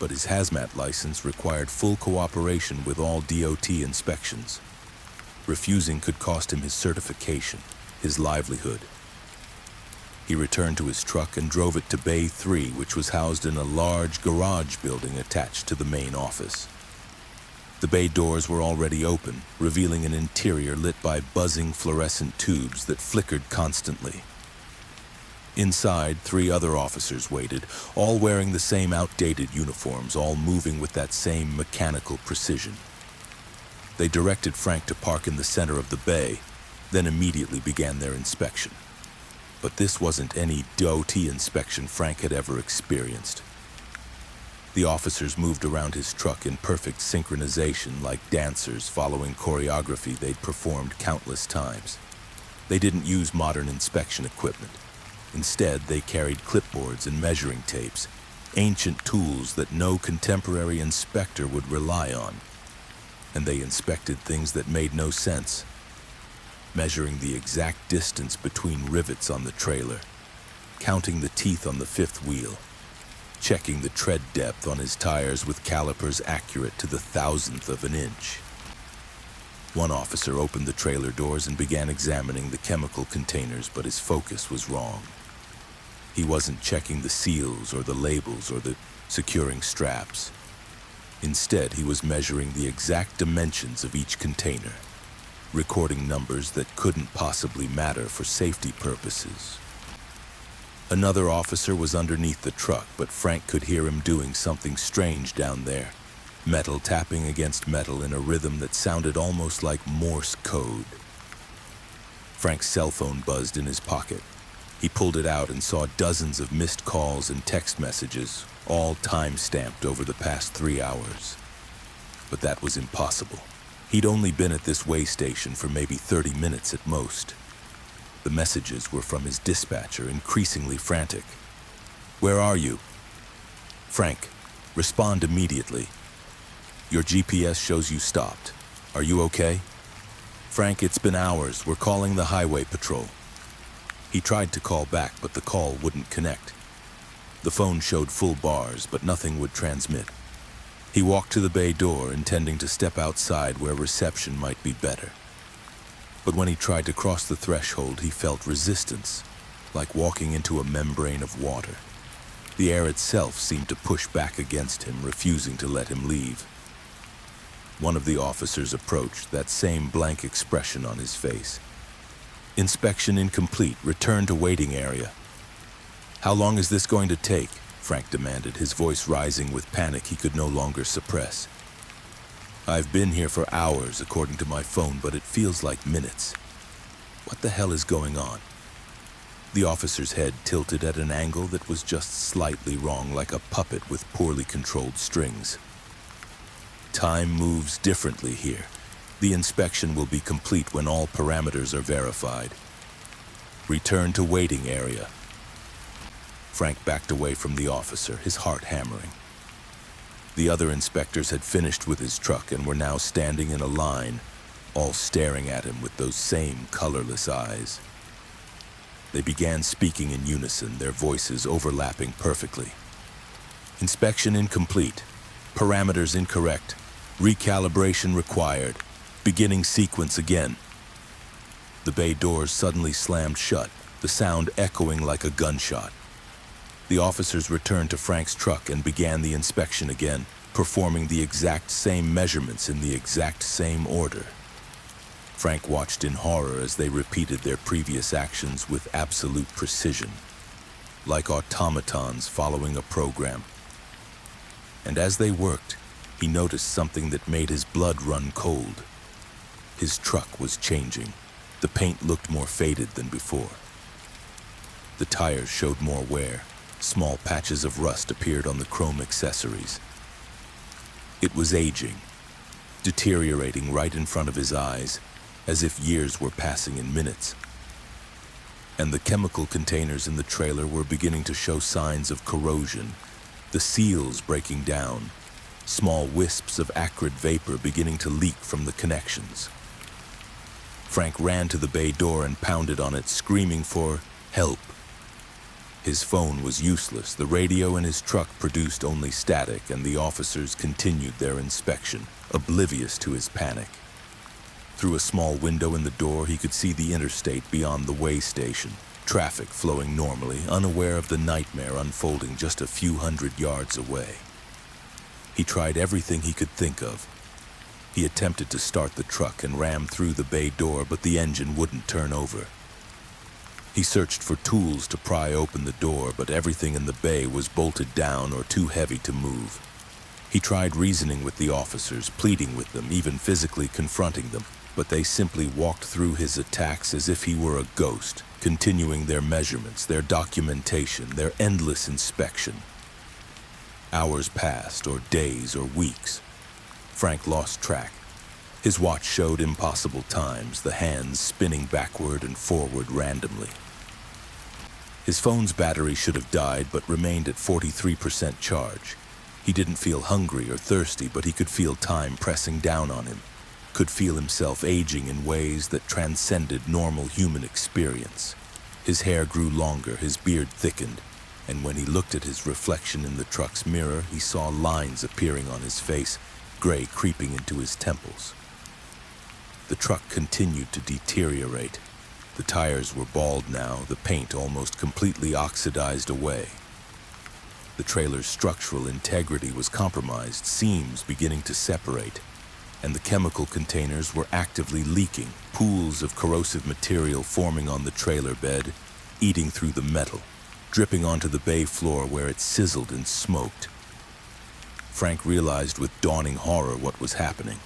but his hazmat license required full cooperation with all DOT inspections. Refusing could cost him his certification, his livelihood. He returned to his truck and drove it to Bay 3, which was housed in a large garage building attached to the main office. The bay doors were already open, revealing an interior lit by buzzing fluorescent tubes that flickered constantly. Inside, 3 other officers waited, all wearing the same outdated uniforms, all moving with that same mechanical precision. They directed Frank to park in the center of the bay, then immediately began their inspection. But this wasn't any DOT inspection Frank had ever experienced. The officers moved around his truck in perfect synchronization, like dancers following choreography they'd performed countless times. They didn't use modern inspection equipment. Instead, they carried clipboards and measuring tapes, ancient tools that no contemporary inspector would rely on. And they inspected things that made no sense, measuring the exact distance between rivets on the trailer, counting the teeth on the 5th wheel, checking the tread depth on his tires with calipers accurate to the 1,000th of an inch. One officer opened the trailer doors and began examining the chemical containers, but his focus was wrong. He wasn't checking the seals or the labels or the securing straps. Instead, he was measuring the exact dimensions of each container, recording numbers that couldn't possibly matter for safety purposes. Another officer was underneath the truck, but Frank could hear him doing something strange down there, metal tapping against metal in a rhythm that sounded almost like Morse code. Frank's cell phone buzzed in his pocket. He pulled it out and saw dozens of missed calls and text messages, all time-stamped over the past 3 hours. But that was impossible. He'd only been at this way station for maybe 30 minutes at most. The messages were from his dispatcher, increasingly frantic. "Where are you?" "Frank, respond immediately. Your GPS shows you stopped. Are you okay?" "Frank, it's been hours. We're calling the highway patrol." He tried to call back, but the call wouldn't connect. The phone showed full bars, but nothing would transmit. He walked to the bay door, intending to step outside where reception might be better. But when he tried to cross the threshold, he felt resistance, like walking into a membrane of water. The air itself seemed to push back against him, refusing to let him leave. One of the officers approached, that same blank expression on his face. "Inspection incomplete. Return to waiting area." "How long is this going to take?" Frank demanded, his voice rising with panic he could no longer suppress. "I've been here for hours, according to my phone, but it feels like minutes. What the hell is going on?" The officer's head tilted at an angle that was just slightly wrong, like a puppet with poorly controlled strings. "Time moves differently here. The inspection will be complete when all parameters are verified. Return to waiting area." Frank backed away from the officer, his heart hammering. The other inspectors had finished with his truck and were now standing in a line, all staring at him with those same colorless eyes. They began speaking in unison, their voices overlapping perfectly. "Inspection incomplete. Parameters incorrect. Recalibration required. Beginning sequence again." The bay doors suddenly slammed shut, the sound echoing like a gunshot. The officers returned to Frank's truck and began the inspection again, performing the exact same measurements in the exact same order. Frank watched in horror as they repeated their previous actions with absolute precision, like automatons following a program. And as they worked, he noticed something that made his blood run cold. His truck was changing. The paint looked more faded than before. The tires showed more wear. Small patches of rust appeared on the chrome accessories. It was aging, deteriorating right in front of his eyes, as if years were passing in minutes. And the chemical containers in the trailer were beginning to show signs of corrosion, the seals breaking down, small wisps of acrid vapor beginning to leak from the connections. Frank ran to the bay door and pounded on it, screaming for help. His phone was useless, the radio in his truck produced only static, and the officers continued their inspection, oblivious to his panic. Through a small window in the door, he could see the interstate beyond the way station, traffic flowing normally, unaware of the nightmare unfolding just a few hundred yards away. He tried everything he could think of. He attempted to start the truck and ram through the bay door, but the engine wouldn't turn over. He searched for tools to pry open the door, but everything in the bay was bolted down or too heavy to move. He tried reasoning with the officers, pleading with them, even physically confronting them, but they simply walked through his attacks as if he were a ghost, continuing their measurements, their documentation, their endless inspection. Hours passed, or days, or weeks. Frank lost track. His watch showed impossible times, the hands spinning backward and forward randomly. His phone's battery should have died, but remained at 43% charge. He didn't feel hungry or thirsty, but he could feel time pressing down on him, could feel himself aging in ways that transcended normal human experience. His hair grew longer, his beard thickened, and when he looked at his reflection in the truck's mirror, he saw lines appearing on his face, gray creeping into his temples. The truck continued to deteriorate. The tires were bald now, the paint almost completely oxidized away. The trailer's structural integrity was compromised, seams beginning to separate, and the chemical containers were actively leaking, pools of corrosive material forming on the trailer bed, eating through the metal, dripping onto the bay floor where it sizzled and smoked. Frank realized with dawning horror what was happening.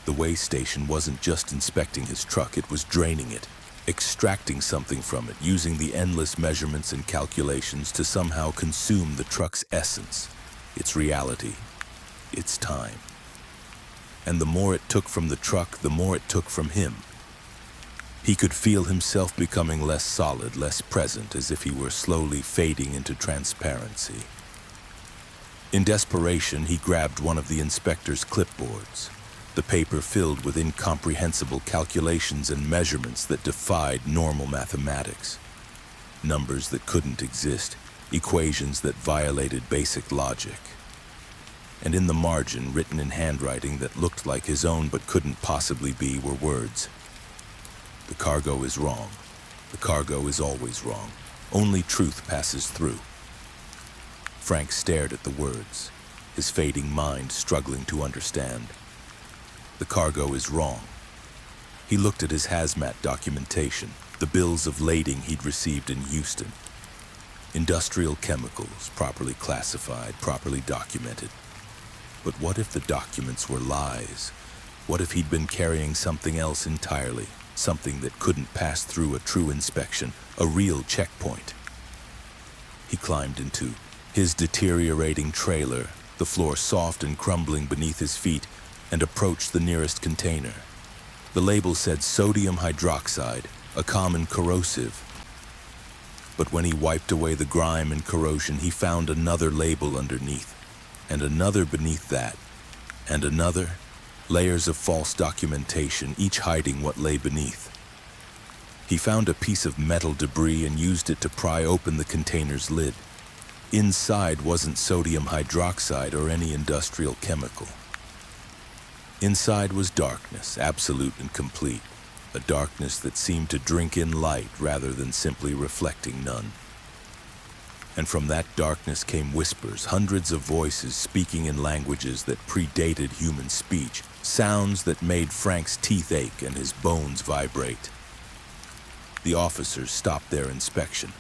The way station wasn't just inspecting his truck, it was draining it, extracting something from it, using the endless measurements and calculations to somehow consume the truck's essence, its reality, its time. And the more it took from the truck, the more it took from him. He could feel himself becoming less solid, less present, as if he were slowly fading into transparency. In desperation, he grabbed one of the inspector's clipboards, the paper filled with incomprehensible calculations and measurements that defied normal mathematics. Numbers that couldn't exist, equations that violated basic logic. And in the margin, written in handwriting that looked like his own but couldn't possibly be, were words. The cargo is wrong. The cargo is always wrong. Only truth passes through. Frank stared at the words, his fading mind struggling to understand. The cargo is wrong. He looked at his hazmat documentation, the bills of lading he'd received in Houston. Industrial chemicals, properly classified, properly documented. But what if the documents were lies? What if he'd been carrying something else entirely, something that couldn't pass through a true inspection, a real checkpoint? He climbed into his deteriorating trailer, the floor soft and crumbling beneath his feet, and approached the nearest container. The label said sodium hydroxide, a common corrosive. But when he wiped away the grime and corrosion, he found another label underneath, and another beneath that, and another, layers of false documentation, each hiding what lay beneath. He found a piece of metal debris and used it to pry open the container's lid. Inside wasn't sodium hydroxide or any industrial chemical. Inside was darkness, absolute and complete, a darkness that seemed to drink in light rather than simply reflecting none. And from that darkness came whispers, hundreds of voices speaking in languages that predated human speech, sounds that made Frank's teeth ache and his bones vibrate. The officers stopped their inspection.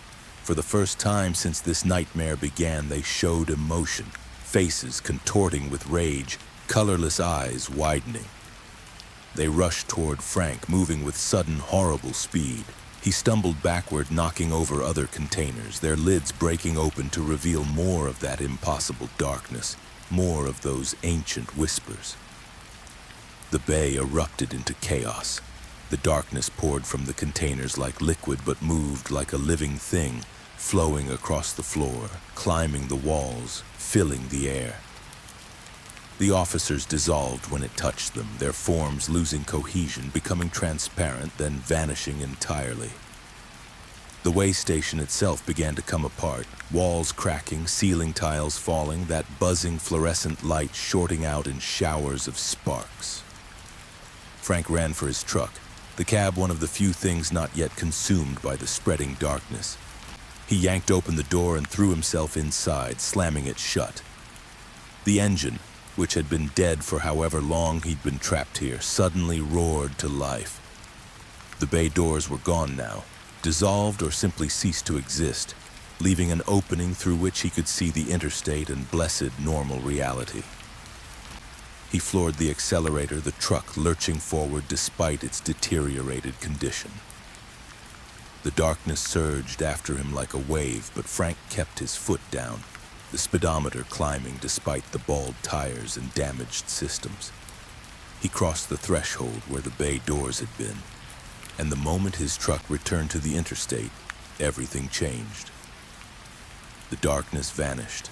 For the first time since this nightmare began, they showed emotion, faces contorting with rage, colorless eyes widening. They rushed toward Frank, moving with sudden, horrible speed. He stumbled backward, knocking over other containers, their lids breaking open to reveal more of that impossible darkness, more of those ancient whispers. The bay erupted into chaos. The darkness poured from the containers like liquid, but moved like a living thing, flowing across the floor, climbing the walls, filling the air. The officers dissolved when it touched them, their forms losing cohesion, becoming transparent, then vanishing entirely. The way station itself began to come apart, walls cracking, ceiling tiles falling, that buzzing fluorescent light shorting out in showers of sparks. Frank ran for his truck, the cab one of the few things not yet consumed by the spreading darkness. He yanked open the door and threw himself inside, slamming it shut. The engine, which had been dead for however long he'd been trapped here, suddenly roared to life. The bay doors were gone now, dissolved or simply ceased to exist, leaving an opening through which he could see the interstate and blessed normal reality. He floored the accelerator, the truck lurching forward despite its deteriorated condition. The darkness surged after him like a wave, but Frank kept his foot down, the speedometer climbing despite the bald tires and damaged systems. He crossed the threshold where the bay doors had been, and the moment his truck returned to the interstate, everything changed. The darkness vanished.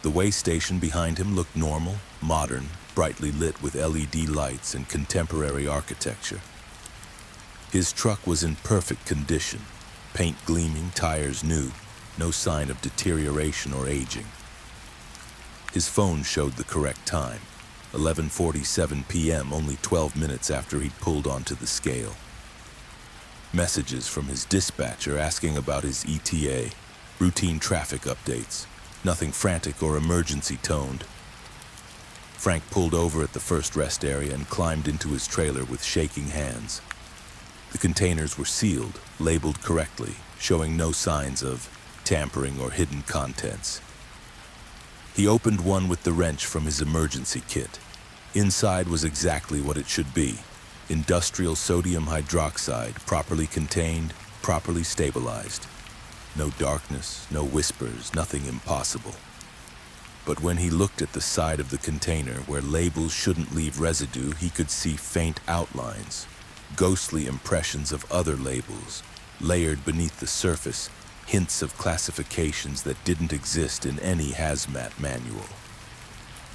The way station behind him looked normal, modern, brightly lit with LED lights and contemporary architecture. His truck was in perfect condition, paint gleaming, tires new, no sign of deterioration or aging. His phone showed the correct time, 11:47 p.m., only 12 minutes after he'd pulled onto the scale. Messages from his dispatcher asking about his ETA, routine traffic updates, nothing frantic or emergency toned. Frank pulled over at the first rest area and climbed into his trailer with shaking hands. The containers were sealed, labeled correctly, showing no signs of tampering or hidden contents. He opened one with the wrench from his emergency kit. Inside was exactly what it should be: industrial sodium hydroxide, properly contained, properly stabilized. No darkness, no whispers, nothing impossible. But when he looked at the side of the container where labels shouldn't leave residue, he could see faint outlines, ghostly impressions of other labels, layered beneath the surface, hints of classifications that didn't exist in any hazmat manual.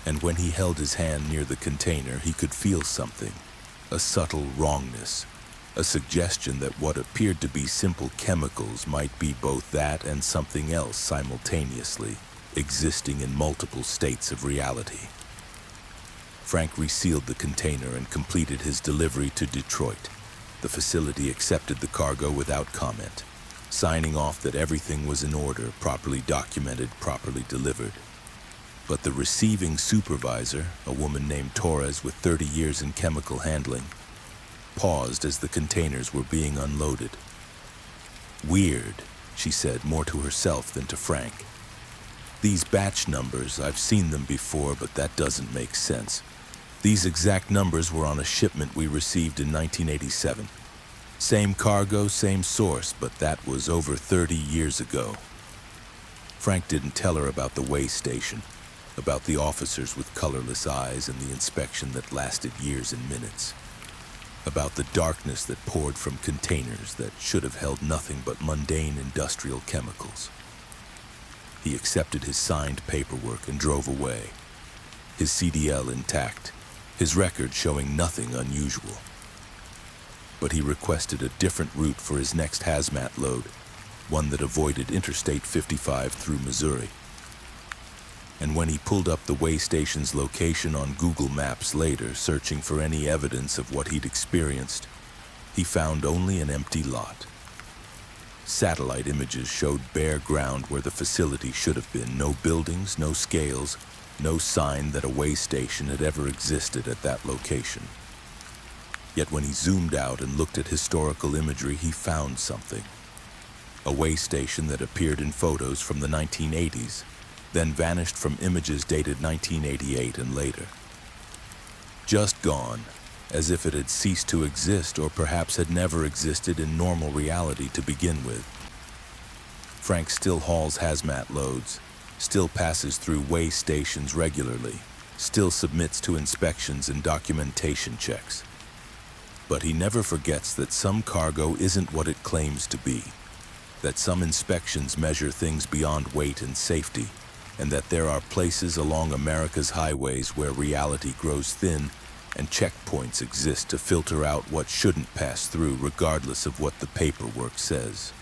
And when he held his hand near the container, he could feel something, a subtle wrongness, a suggestion that what appeared to be simple chemicals might be both that and something else simultaneously, existing in multiple states of reality. Frank resealed the container and completed his delivery to Detroit. The facility accepted the cargo without comment, signing off that everything was in order, properly documented, properly delivered. But the receiving supervisor, a woman named Torres with 30 years in chemical handling, paused as the containers were being unloaded. "Weird," she said, more to herself than to Frank. "These batch numbers, I've seen them before, but that doesn't make sense. These exact numbers were on a shipment we received in 1987. Same cargo, same source, but that was over 30 years ago." Frank didn't tell her about the way station, about the officers with colorless eyes and the inspection that lasted years and minutes, about the darkness that poured from containers that should have held nothing but mundane industrial chemicals. He accepted his signed paperwork and drove away, his CDL intact, his record showing nothing unusual. But he requested a different route for his next hazmat load, one that avoided Interstate 55 through Missouri. And when he pulled up the way station's location on Google Maps later, searching for any evidence of what he'd experienced, he found only an empty lot. Satellite images showed bare ground where the facility should have been. No buildings, no scales, no sign that a way station had ever existed at that location. Yet when he zoomed out and looked at historical imagery, he found something. A way station that appeared in photos from the 1980s, then vanished from images dated 1988 and later. Just gone, as if it had ceased to exist or perhaps had never existed in normal reality to begin with. Frank still hauls hazmat loads, still passes through way stations regularly, still submits to inspections and documentation checks. But he never forgets that some cargo isn't what it claims to be, that some inspections measure things beyond weight and safety, and that there are places along America's highways where reality grows thin and checkpoints exist to filter out what shouldn't pass through regardless of what the paperwork says.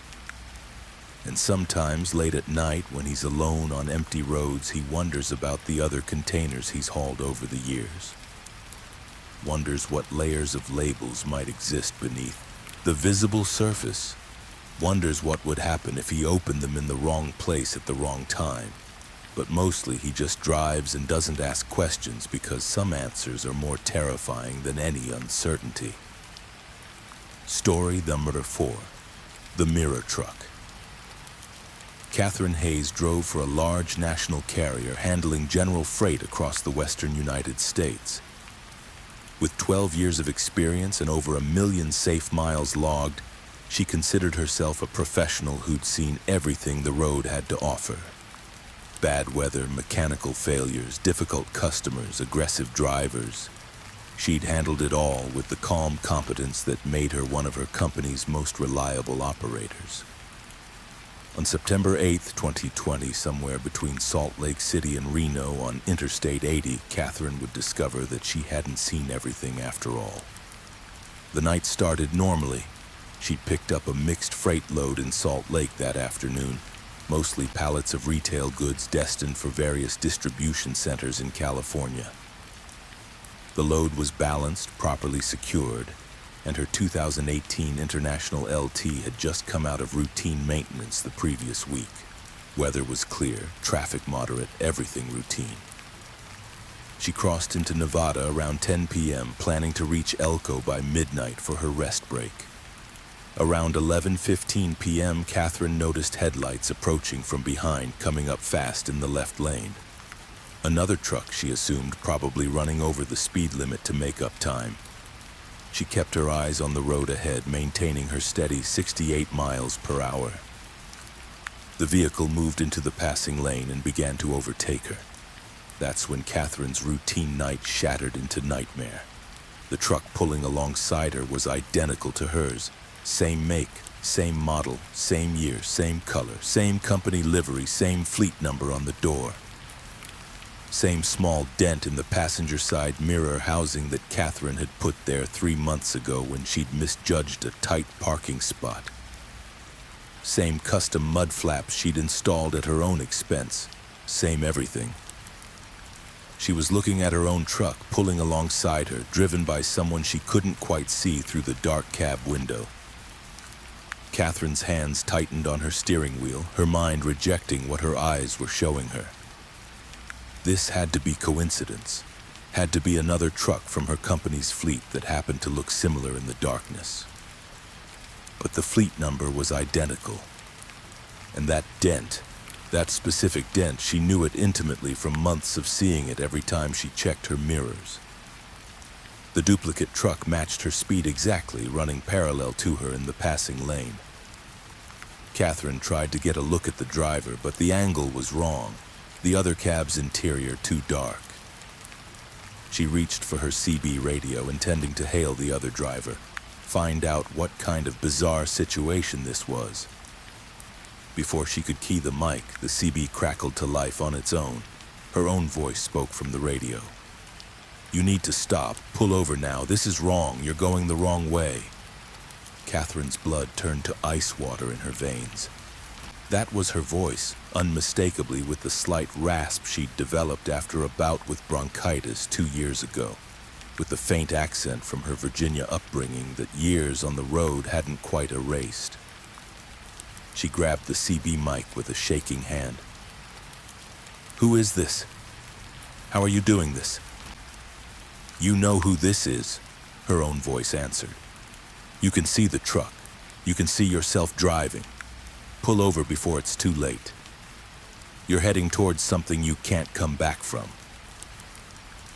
And sometimes late at night when he's alone on empty roads, he wonders about the other containers he's hauled over the years. Wonders what layers of labels might exist beneath the visible surface. Wonders what would happen if he opened them in the wrong place at the wrong time. But mostly he just drives and doesn't ask questions because some answers are more terrifying than any uncertainty. Story number 4. The Mirror Truck. Catherine Hayes drove for a large national carrier handling general freight across the western United States. With 12 years of experience and over 1 million safe miles logged, she considered herself a professional who'd seen everything the road had to offer. Bad weather, mechanical failures, difficult customers, aggressive drivers. She'd handled it all with the calm competence that made her one of her company's most reliable operators. On September 8, 2020, somewhere between Salt Lake City and Reno on Interstate 80, Catherine would discover that she hadn't seen everything after all. The night started normally. She'd picked up a mixed freight load in Salt Lake that afternoon, mostly pallets of retail goods destined for various distribution centers in California. The load was balanced, properly secured, and her 2018 International LT had just come out of routine maintenance the previous week. Weather was clear, traffic moderate, everything routine. She crossed into Nevada around 10 p.m., planning to reach Elko by midnight for her rest break. Around 11:15 p.m., Catherine noticed headlights approaching from behind, coming up fast in the left lane. Another truck, she assumed, probably running over the speed limit to make up time. She kept her eyes on the road ahead, maintaining her steady 68 miles per hour. The vehicle moved into the passing lane and began to overtake her. That's when Catherine's routine night shattered into nightmare. The truck pulling alongside her was identical to hers. Same make, same model, same year, same color, same company livery, same fleet number on the door. Same small dent in the passenger side mirror housing that Catherine had put there 3 months ago when she'd misjudged a tight parking spot. Same custom mud flaps she'd installed at her own expense. Same everything. She was looking at her own truck pulling alongside her, driven by someone she couldn't quite see through the dark cab window. Catherine's hands tightened on her steering wheel, her mind rejecting what her eyes were showing her. This had to be coincidence, had to be another truck from her company's fleet that happened to look similar in the darkness. But the fleet number was identical. And that dent, that specific dent, she knew it intimately from months of seeing it every time she checked her mirrors. The duplicate truck matched her speed exactly, running parallel to her in the passing lane. Catherine tried to get a look at the driver, but the angle was wrong. The other cab's interior too dark. She reached for her CB radio, intending to hail the other driver, find out what kind of bizarre situation this was. Before she could key the mic, the CB crackled to life on its own. Her own voice spoke from the radio. "You need to stop. Pull over now. This is wrong. You're going the wrong way." Catherine's blood turned to ice water in her veins. That was her voice, unmistakably, with the slight rasp she'd developed after a bout with bronchitis 2 years ago, with the faint accent from her Virginia upbringing that years on the road hadn't quite erased. She grabbed the CB mic with a shaking hand. "Who is this? How are you doing this?" "You know who this is," her own voice answered. "You can see the truck. You can see yourself driving. Pull over before it's too late. You're heading towards something you can't come back from."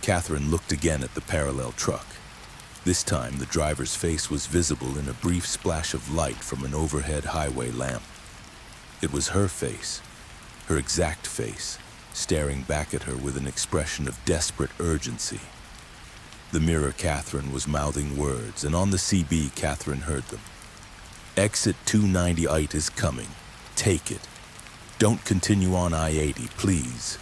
Catherine looked again at the parallel truck. This time, the driver's face was visible in a brief splash of light from an overhead highway lamp. It was her face, her exact face, staring back at her with an expression of desperate urgency. The mirror Catherine was mouthing words, and on the CB, Catherine heard them. "Exit 298 is coming. Take it. Don't continue on I-80, please."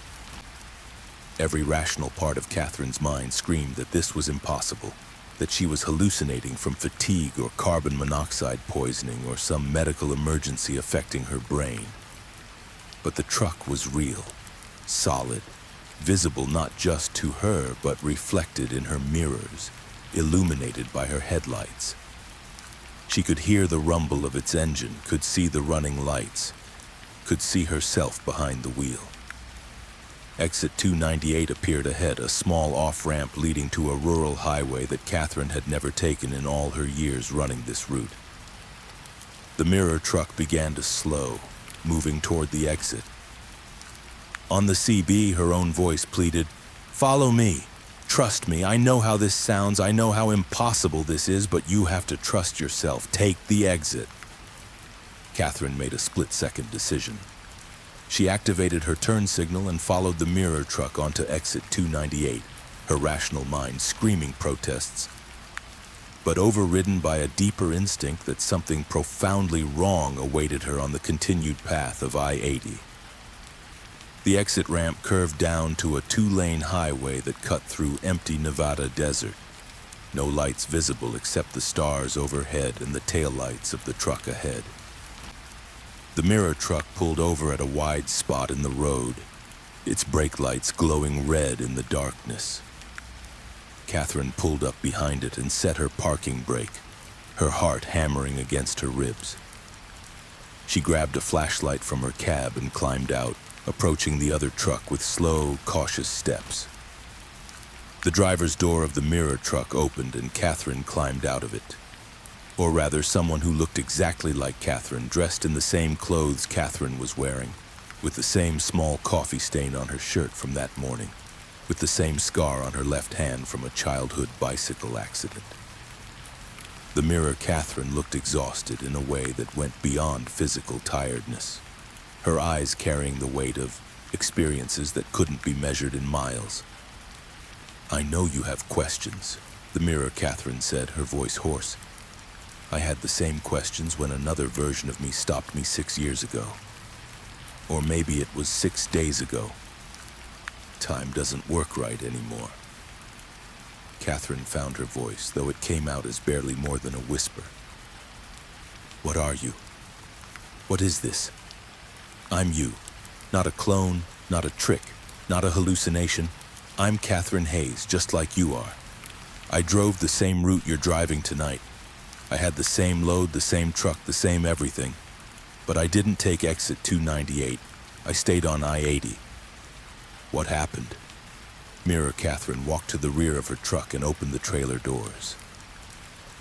Every rational part of Catherine's mind screamed that this was impossible, that she was hallucinating from fatigue or carbon monoxide poisoning or some medical emergency affecting her brain. But the truck was real, solid, visible not just to her but reflected in her mirrors, illuminated by her headlights. She could hear the rumble of its engine, could see the running lights, could see herself behind the wheel. Exit 298 appeared ahead, a small off-ramp leading to a rural highway that Catherine had never taken in all her years running this route. The mirror truck began to slow, moving toward the exit. On the CB, her own voice pleaded, "Follow me. Trust me. I know how this sounds. I know how impossible this is, but you have to trust yourself. Take the exit." Catherine made a split-second decision. She activated her turn signal and followed the mirror truck onto exit 298, her rational mind screaming protests, but overridden by a deeper instinct that something profoundly wrong awaited her on the continued path of I-80. The exit ramp curved down to a 2-lane highway that cut through empty Nevada desert. No lights visible except the stars overhead and the taillights of the truck ahead. The mirror truck pulled over at a wide spot in the road, its brake lights glowing red in the darkness. Catherine pulled up behind it and set her parking brake, her heart hammering against her ribs. She grabbed a flashlight from her cab and climbed out, approaching the other truck with slow, cautious steps. The driver's door of the mirror truck opened and Catherine climbed out of it. Or rather, someone who looked exactly like Catherine, dressed in the same clothes Catherine was wearing, with the same small coffee stain on her shirt from that morning, with the same scar on her left hand from a childhood bicycle accident. The mirror Catherine looked exhausted in a way that went beyond physical tiredness, her eyes carrying the weight of experiences that couldn't be measured in miles. "I know you have questions," the mirror Catherine said, her voice hoarse. "I had the same questions when another version of me stopped me 6 years ago. Or maybe it was 6 days ago. Time doesn't work right anymore." Catherine found her voice, though it came out as barely more than a whisper. "What are you? What is this? I'm you. Not a clone, not a trick, not a hallucination. I'm Catherine Hayes, just like you are. I drove the same route you're driving tonight. I had the same load, the same truck, the same everything. But I didn't take exit 298. I stayed on I-80. What happened?" Mirror Catherine walked to the rear of her truck and opened the trailer doors.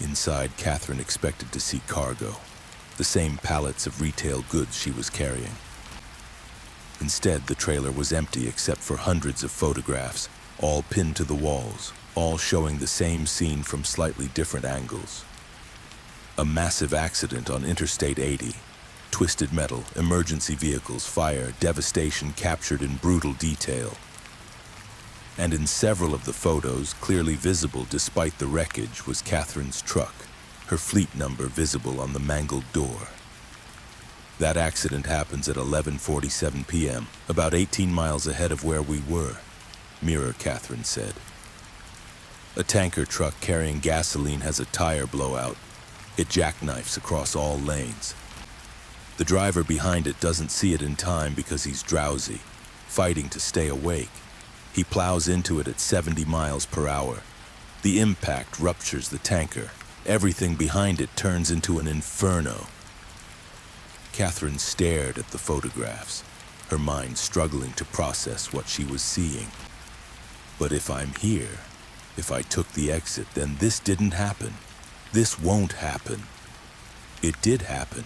Inside, Catherine expected to see cargo, the same pallets of retail goods she was carrying. Instead, the trailer was empty except for hundreds of photographs, all pinned to the walls, all showing the same scene from slightly different angles. A massive accident on Interstate 80. Twisted metal, emergency vehicles, fire, devastation captured in brutal detail. And in several of the photos, clearly visible despite the wreckage, was Catherine's truck, her fleet number visible on the mangled door. That accident happens at 11:47 p.m., about 18 miles ahead of where we were, Mirror Catherine said. A tanker truck carrying gasoline has a tire blowout. It jackknifes across all lanes. The driver behind it doesn't see it in time because he's drowsy, fighting to stay awake. He plows into it at 70 miles per hour. The impact ruptures the tanker. Everything behind it turns into an inferno. Catherine stared at the photographs, her mind struggling to process what she was seeing. But if I'm here, if I took the exit, then this didn't happen. This won't happen. It did happen.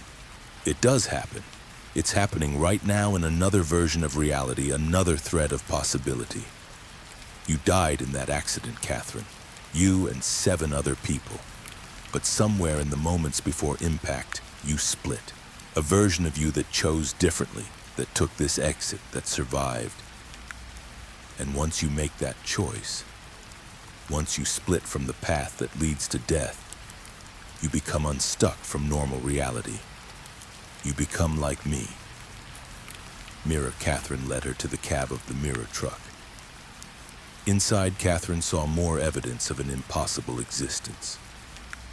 It does happen. It's happening right now in another version of reality, another thread of possibility. You died in that accident, Catherine. You and 7 other people. But somewhere in the moments before impact, you split. A version of you that chose differently, that took this exit, that survived. And once you make that choice, once you split from the path that leads to death, you become unstuck from normal reality. You become like me. Mirror Catherine led her to the cab of the mirror truck. Inside, Catherine saw more evidence of an impossible existence.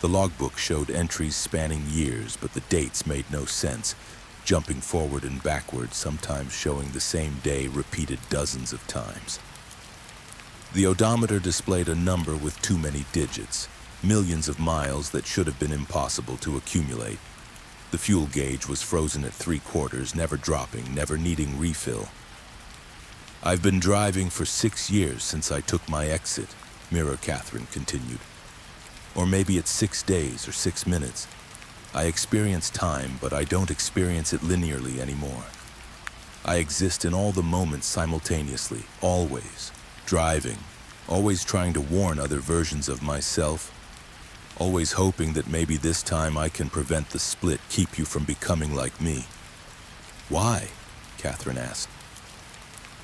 The logbook showed entries spanning years, but the dates made no sense, jumping forward and backward, sometimes showing the same day repeated dozens of times. The odometer displayed a number with too many digits, millions of miles that should have been impossible to accumulate. The fuel gauge was frozen at 3/4, never dropping, never needing refill. "I've been driving for 6 years since I took my exit," Mirror Catherine continued. "Or maybe it's 6 days or 6 minutes. I experience time, but I don't experience it linearly anymore. I exist in all the moments simultaneously, always, driving, always trying to warn other versions of myself, always hoping that maybe this time I can prevent the split, keep you from becoming like me." "Why?" Catherine asked.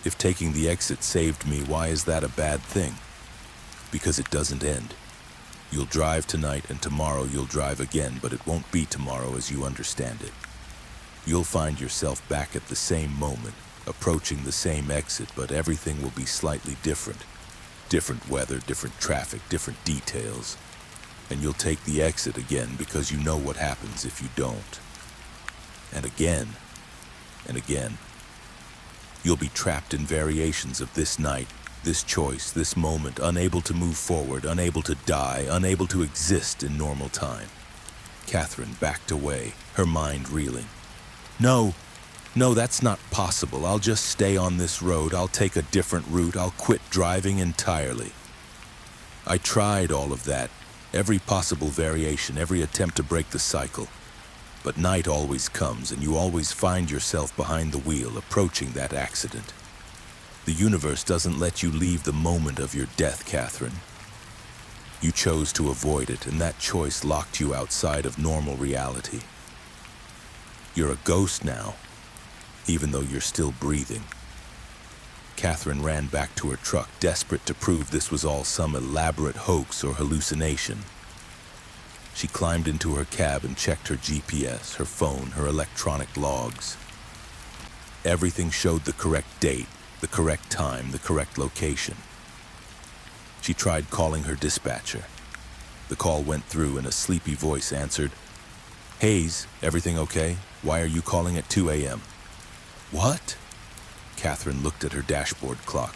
"If taking the exit saved me, why is that a bad thing?" "Because it doesn't end. You'll drive tonight and tomorrow you'll drive again, but it won't be tomorrow as you understand it. You'll find yourself back at the same moment, approaching the same exit, but everything will be slightly different. Different weather, different traffic, different details. And you'll take the exit again because you know what happens if you don't. And again, and again. You'll be trapped in variations of this night, this choice, this moment, unable to move forward, unable to die, unable to exist in normal time." Catherine backed away, her mind reeling. No, that's not possible. I'll just stay on this road. I'll take a different route. I'll quit driving entirely." "I tried all of that, every possible variation, every attempt to break the cycle. But night always comes, and you always find yourself behind the wheel, approaching that accident. The universe doesn't let you leave the moment of your death, Catherine. You chose to avoid it, and that choice locked you outside of normal reality. You're a ghost now, even though you're still breathing." Catherine ran back to her truck, desperate to prove this was all some elaborate hoax or hallucination. She climbed into her cab and checked her GPS, her phone, her electronic logs. Everything showed the correct date, the correct time, the correct location. She tried calling her dispatcher. The call went through and a sleepy voice answered, "Hayes, everything okay? Why are you calling at 2 a.m.? "What?" Catherine looked at her dashboard clock.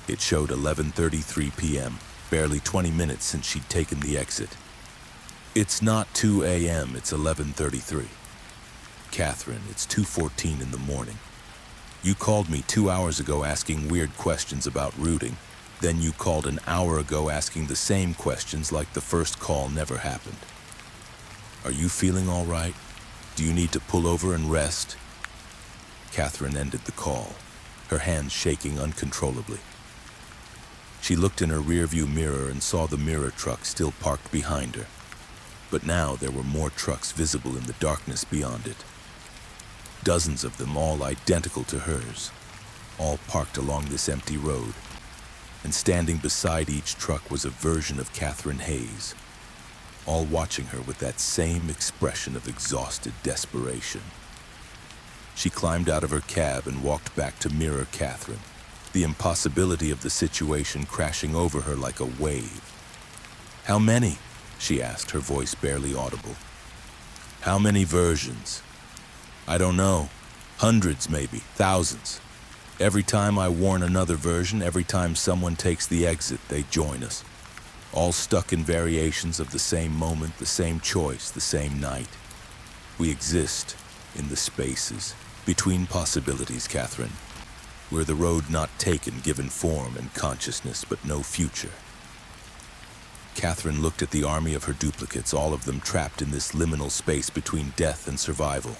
It showed 11:33 p.m., barely 20 minutes since she'd taken the exit. "It's not 2 a.m., it's 11:33. "Catherine, it's 2:14 in the morning. You called me 2 hours ago asking weird questions about routing. Then you called an hour ago asking the same questions like the first call never happened. Are you feeling all right? Do you need to pull over and rest?" Catherine ended the call, her hands shaking uncontrollably. She looked in her rearview mirror and saw the mirror truck still parked behind her. But now there were more trucks visible in the darkness beyond it. Dozens of them, all identical to hers, all parked along this empty road. And standing beside each truck was a version of Catherine Hayes, all watching her with that same expression of exhausted desperation. She climbed out of her cab and walked back to mirror Catherine, the impossibility of the situation crashing over her like a wave. "How many?" she asked, her voice barely audible. "How many versions?" "I don't know. Hundreds, maybe. Thousands. Every time I warn another version, every time someone takes the exit, they join us. All stuck in variations of the same moment, the same choice, the same night. We exist in the spaces, between possibilities, Catherine. We're the road not taken, given form and consciousness, but no future." Catherine looked at the army of her duplicates, all of them trapped in this liminal space between death and survival.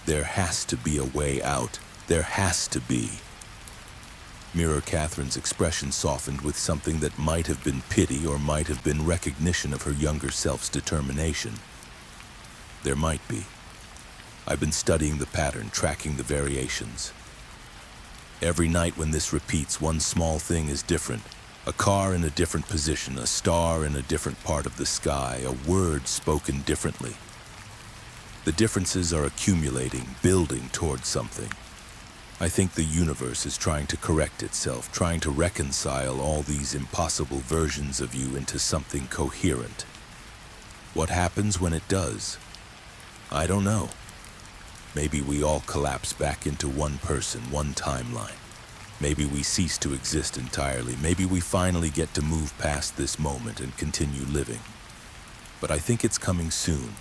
There has to be a way out. There has to be. Mirror Catherine's expression softened with something that might have been pity or might have been recognition of her younger self's determination. There might be. I've been studying the pattern, tracking the variations. Every night when this repeats, one small thing is different. A car in a different position, a star in a different part of the sky, a word spoken differently. The differences are accumulating, building towards something. I think the universe is trying to correct itself, trying to reconcile all these impossible versions of you into something coherent. What happens when it does? I don't know. Maybe we all collapse back into one person, one timeline. Maybe we cease to exist entirely. Maybe we finally get to move past this moment and continue living. But I think it's coming soon.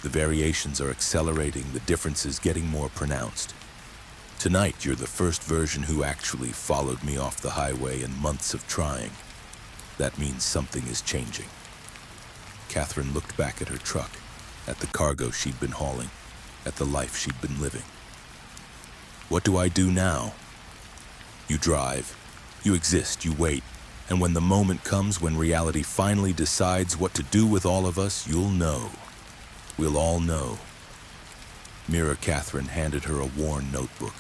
The variations are accelerating, the differences getting more pronounced. Tonight, you're the first version who actually followed me off the highway in months of trying. That means something is changing. Catherine looked back at her truck, at the cargo she'd been hauling, at the life she'd been living. What do I do now? You drive, you exist, you wait, and when the moment comes when reality finally decides what to do with all of us, you'll know. We'll all know. Mira Catherine handed her a worn notebook,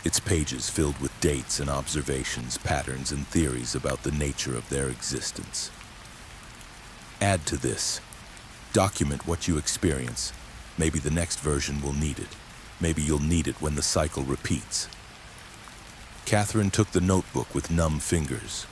its pages filled with dates and observations, patterns and theories about the nature of their existence. Add to this. Document what you experience. Maybe the next version will need it. Maybe you'll need it when the cycle repeats. Catherine took the notebook with numb fingers.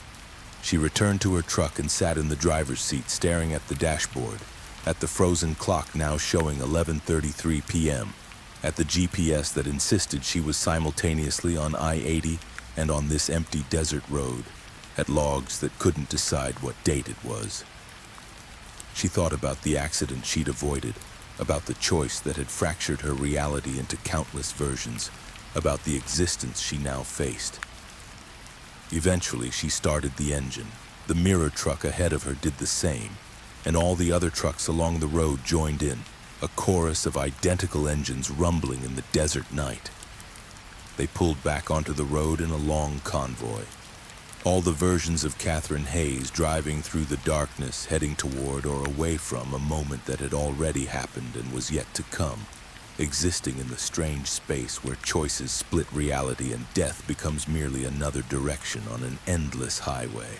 She returned to her truck and sat in the driver's seat, staring at the dashboard, at the frozen clock now showing 11:33 p.m., at the GPS that insisted she was simultaneously on I-80 and on this empty desert road, at logs that couldn't decide what date it was. She thought about the accident she'd avoided, about the choice that had fractured her reality into countless versions, about the existence she now faced. Eventually, she started the engine. The mirror truck ahead of her did the same, and all the other trucks along the road joined in, a chorus of identical engines rumbling in the desert night. They pulled back onto the road in a long convoy. All the versions of Catherine Hayes driving through the darkness, heading toward or away from a moment that had already happened and was yet to come, existing in the strange space where choices split reality and death becomes merely another direction on an endless highway.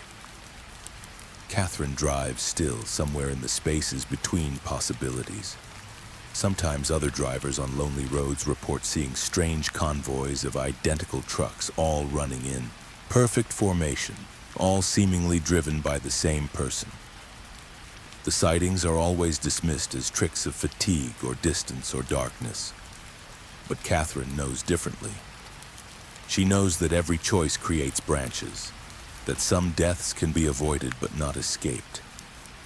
Catherine drives still, somewhere in the spaces between possibilities. Sometimes other drivers on lonely roads report seeing strange convoys of identical trucks all running in perfect formation, all seemingly driven by the same person. The sightings are always dismissed as tricks of fatigue or distance or darkness. But Catherine knows differently. She knows that every choice creates branches, that some deaths can be avoided but not escaped,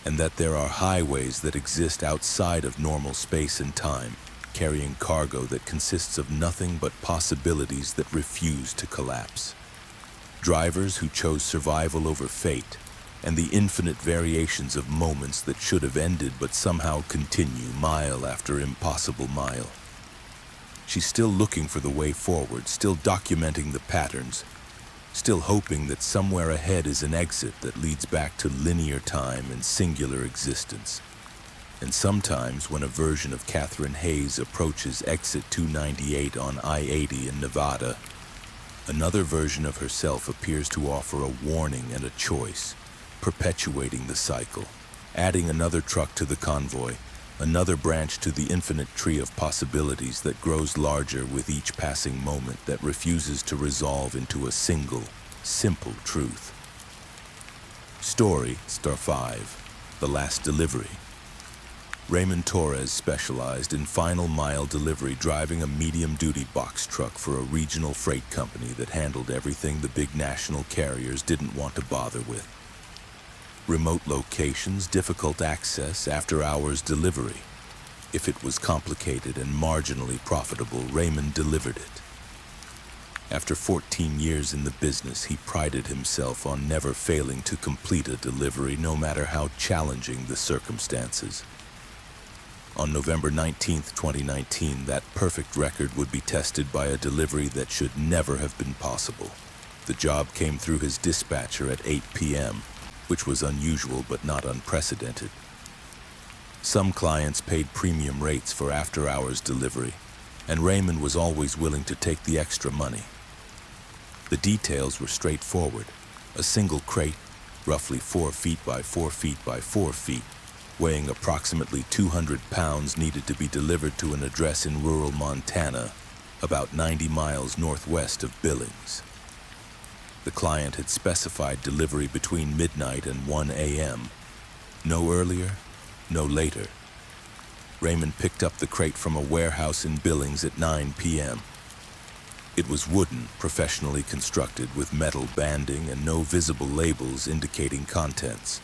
and that there are highways that exist outside of normal space and time, carrying cargo that consists of nothing but possibilities that refuse to collapse. Drivers who chose survival over fate, and the infinite variations of moments that should have ended but somehow continue mile after impossible mile. She's still looking for the way forward, still documenting the patterns, still hoping that somewhere ahead is an exit that leads back to linear time and singular existence. And sometimes when a version of Catherine Hayes approaches exit 298 on I-80 in Nevada, another version of herself appears to offer a warning and a choice, perpetuating the cycle, adding another truck to the convoy, another branch to the infinite tree of possibilities that grows larger with each passing moment that refuses to resolve into a single, simple truth. Story, Star 5, The Last Delivery. Raymond Torres specialized in final mile delivery, driving a medium-duty box truck for a regional freight company that handled everything the big national carriers didn't want to bother with. Remote locations, difficult access, after-hours delivery. If it was complicated and marginally profitable, Raymond delivered it. After 14 years in the business, he prided himself on never failing to complete a delivery, no matter how challenging the circumstances. On November 19, 2019, that perfect record would be tested by a delivery that should never have been possible. The job came through his dispatcher at 8 p.m., which was unusual but not unprecedented. Some clients paid premium rates for after-hours delivery, and Raymond was always willing to take the extra money. The details were straightforward. A single crate, roughly 4 feet by 4 feet by 4 feet, weighing approximately 200 pounds, needed to be delivered to an address in rural Montana, about 90 miles northwest of Billings. The client had specified delivery between midnight and 1 a.m. No earlier, no later. Raymond picked up the crate from a warehouse in Billings at 9 p.m. It was wooden, professionally constructed with metal banding and no visible labels indicating contents.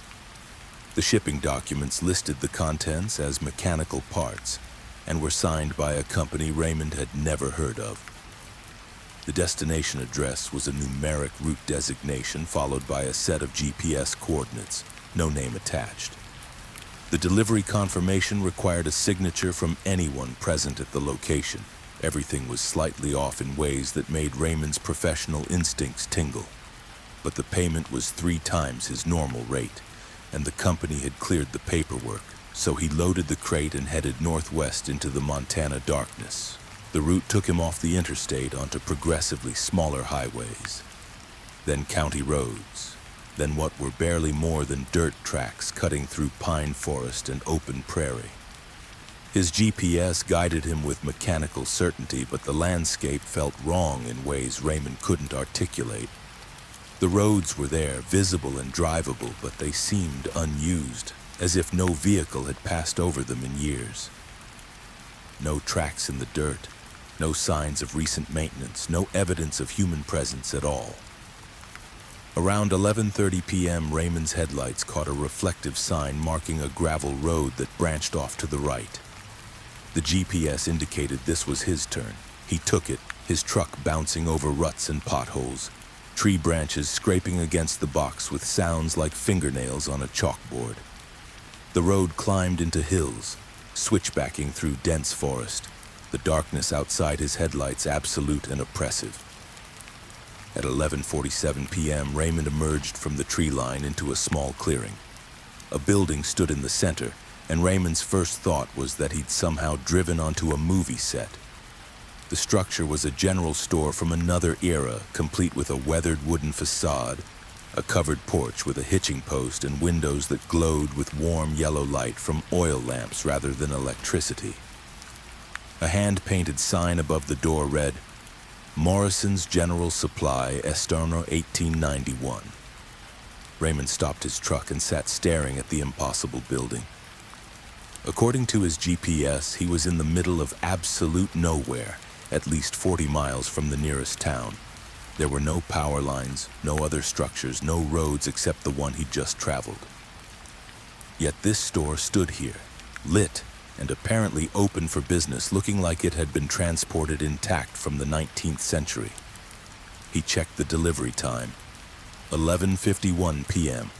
The shipping documents listed the contents as mechanical parts and were signed by a company Raymond had never heard of. The destination address was a numeric route designation followed by a set of GPS coordinates, no name attached. The delivery confirmation required a signature from anyone present at the location. Everything was slightly off in ways that made Raymond's professional instincts tingle. But the payment was 3 times his normal rate, and the company had cleared the paperwork, so he loaded the crate and headed northwest into the Montana darkness. The route took him off the interstate onto progressively smaller highways, then county roads, then what were barely more than dirt tracks cutting through pine forest and open prairie. His GPS guided him with mechanical certainty, but the landscape felt wrong in ways Raymond couldn't articulate. The roads were there, visible and drivable, but they seemed unused, as if no vehicle had passed over them in years. No tracks in the dirt, no signs of recent maintenance, no evidence of human presence at all. Around 11:30 p.m., Raymond's headlights caught a reflective sign marking a gravel road that branched off to the right. The GPS indicated this was his turn. He took it, his truck bouncing over ruts and potholes, tree branches scraping against the box with sounds like fingernails on a chalkboard. The road climbed into hills, switchbacking through dense forest, the darkness outside his headlights absolute and oppressive. At 11:47 p.m., Raymond emerged from the tree line into a small clearing. A building stood in the center, and Raymond's first thought was that he'd somehow driven onto a movie set. The structure was a general store from another era, complete with a weathered wooden facade, a covered porch with a hitching post and windows that glowed with warm yellow light from oil lamps rather than electricity. A hand-painted sign above the door read, "Morrison's General Supply, Esterno 1891. Raymond stopped his truck and sat staring at the impossible building. According to his GPS, he was in the middle of absolute nowhere, at least 40 miles from the nearest town. There were no power lines, no other structures, no roads except the one he'd just traveled. Yet this store stood here, lit and apparently open for business, looking like it had been transported intact from the 19th century. He checked the delivery time, 11:51 p.m.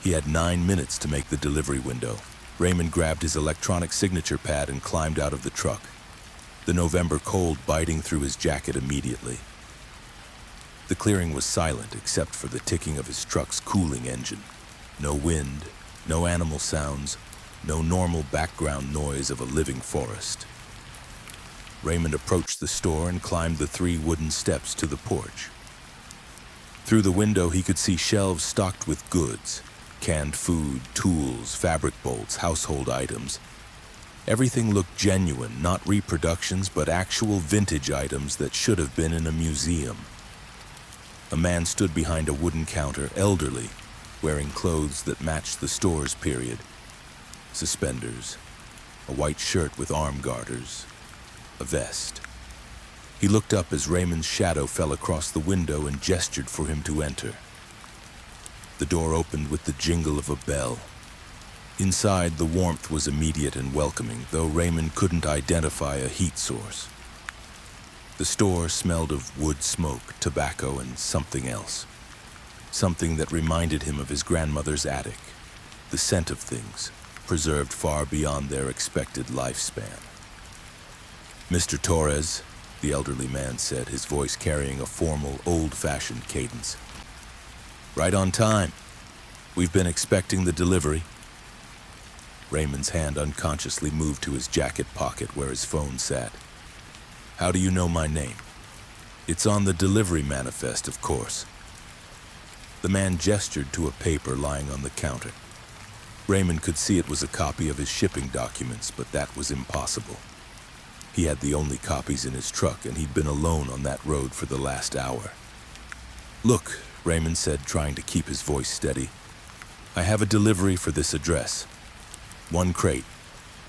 He had 9 minutes to make the delivery window. Raymond grabbed his electronic signature pad and climbed out of the truck, the November cold biting through his jacket immediately. The clearing was silent except for the ticking of his truck's cooling engine. No wind, no animal sounds, no normal background noise of a living forest. Raymond approached the store and climbed the 3 wooden steps to the porch. Through the window, he could see shelves stocked with goods, canned food, tools, fabric bolts, household items. Everything looked genuine, not reproductions, but actual vintage items that should have been in a museum. A man stood behind a wooden counter, elderly, wearing clothes that matched the store's period. Suspenders, a white shirt with arm garters, a vest. He looked up as Raymond's shadow fell across the window and gestured for him to enter. The door opened with the jingle of a bell. Inside, the warmth was immediate and welcoming, though Raymond couldn't identify a heat source. The store smelled of wood smoke, tobacco, and something else. Something that reminded him of his grandmother's attic, the scent of things, preserved far beyond their expected lifespan. "Mr. Torres," the elderly man said, his voice carrying a formal, old-fashioned cadence. "Right on time. We've been expecting the delivery." Raymond's hand unconsciously moved to his jacket pocket where his phone sat. "How do you know my name?" "It's on the delivery manifest, of course." The man gestured to a paper lying on the counter. Raymond could see it was a copy of his shipping documents, but that was impossible. He had the only copies in his truck, and he'd been alone on that road for the last hour. "Look," Raymond said, trying to keep his voice steady. "I have a delivery for this address. 1 crate.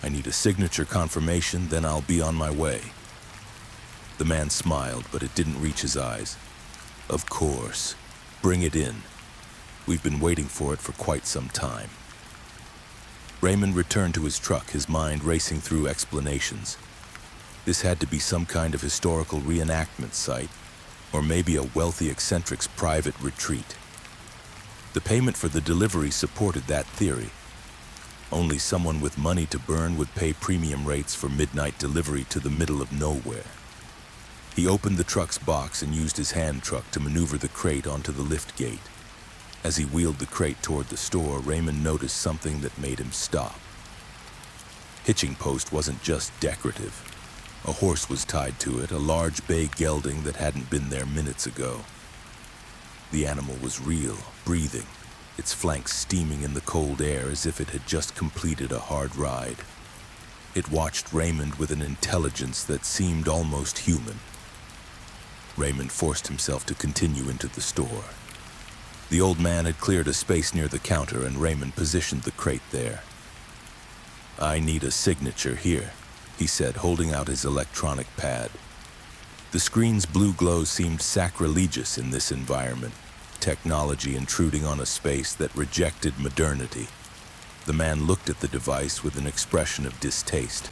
I need a signature confirmation, then I'll be on my way." The man smiled, but it didn't reach his eyes. "Of course. Bring it in. We've been waiting for it for quite some time." Raymond returned to his truck, his mind racing through explanations. This had to be some kind of historical reenactment site, or maybe a wealthy eccentric's private retreat. The payment for the delivery supported that theory. Only someone with money to burn would pay premium rates for midnight delivery to the middle of nowhere. He opened the truck's box and used his hand truck to maneuver the crate onto the lift gate. As he wheeled the crate toward the store, Raymond noticed something that made him stop. Hitching post wasn't just decorative. A horse was tied to it, a large bay gelding that hadn't been there minutes ago. The animal was real, breathing, its flanks steaming in the cold air as if it had just completed a hard ride. It watched Raymond with an intelligence that seemed almost human. Raymond forced himself to continue into the store. The old man had cleared a space near the counter, and Raymond positioned the crate there. "I need a signature here," he said, holding out his electronic pad. The screen's blue glow seemed sacrilegious in this environment, technology intruding on a space that rejected modernity. The man looked at the device with an expression of distaste.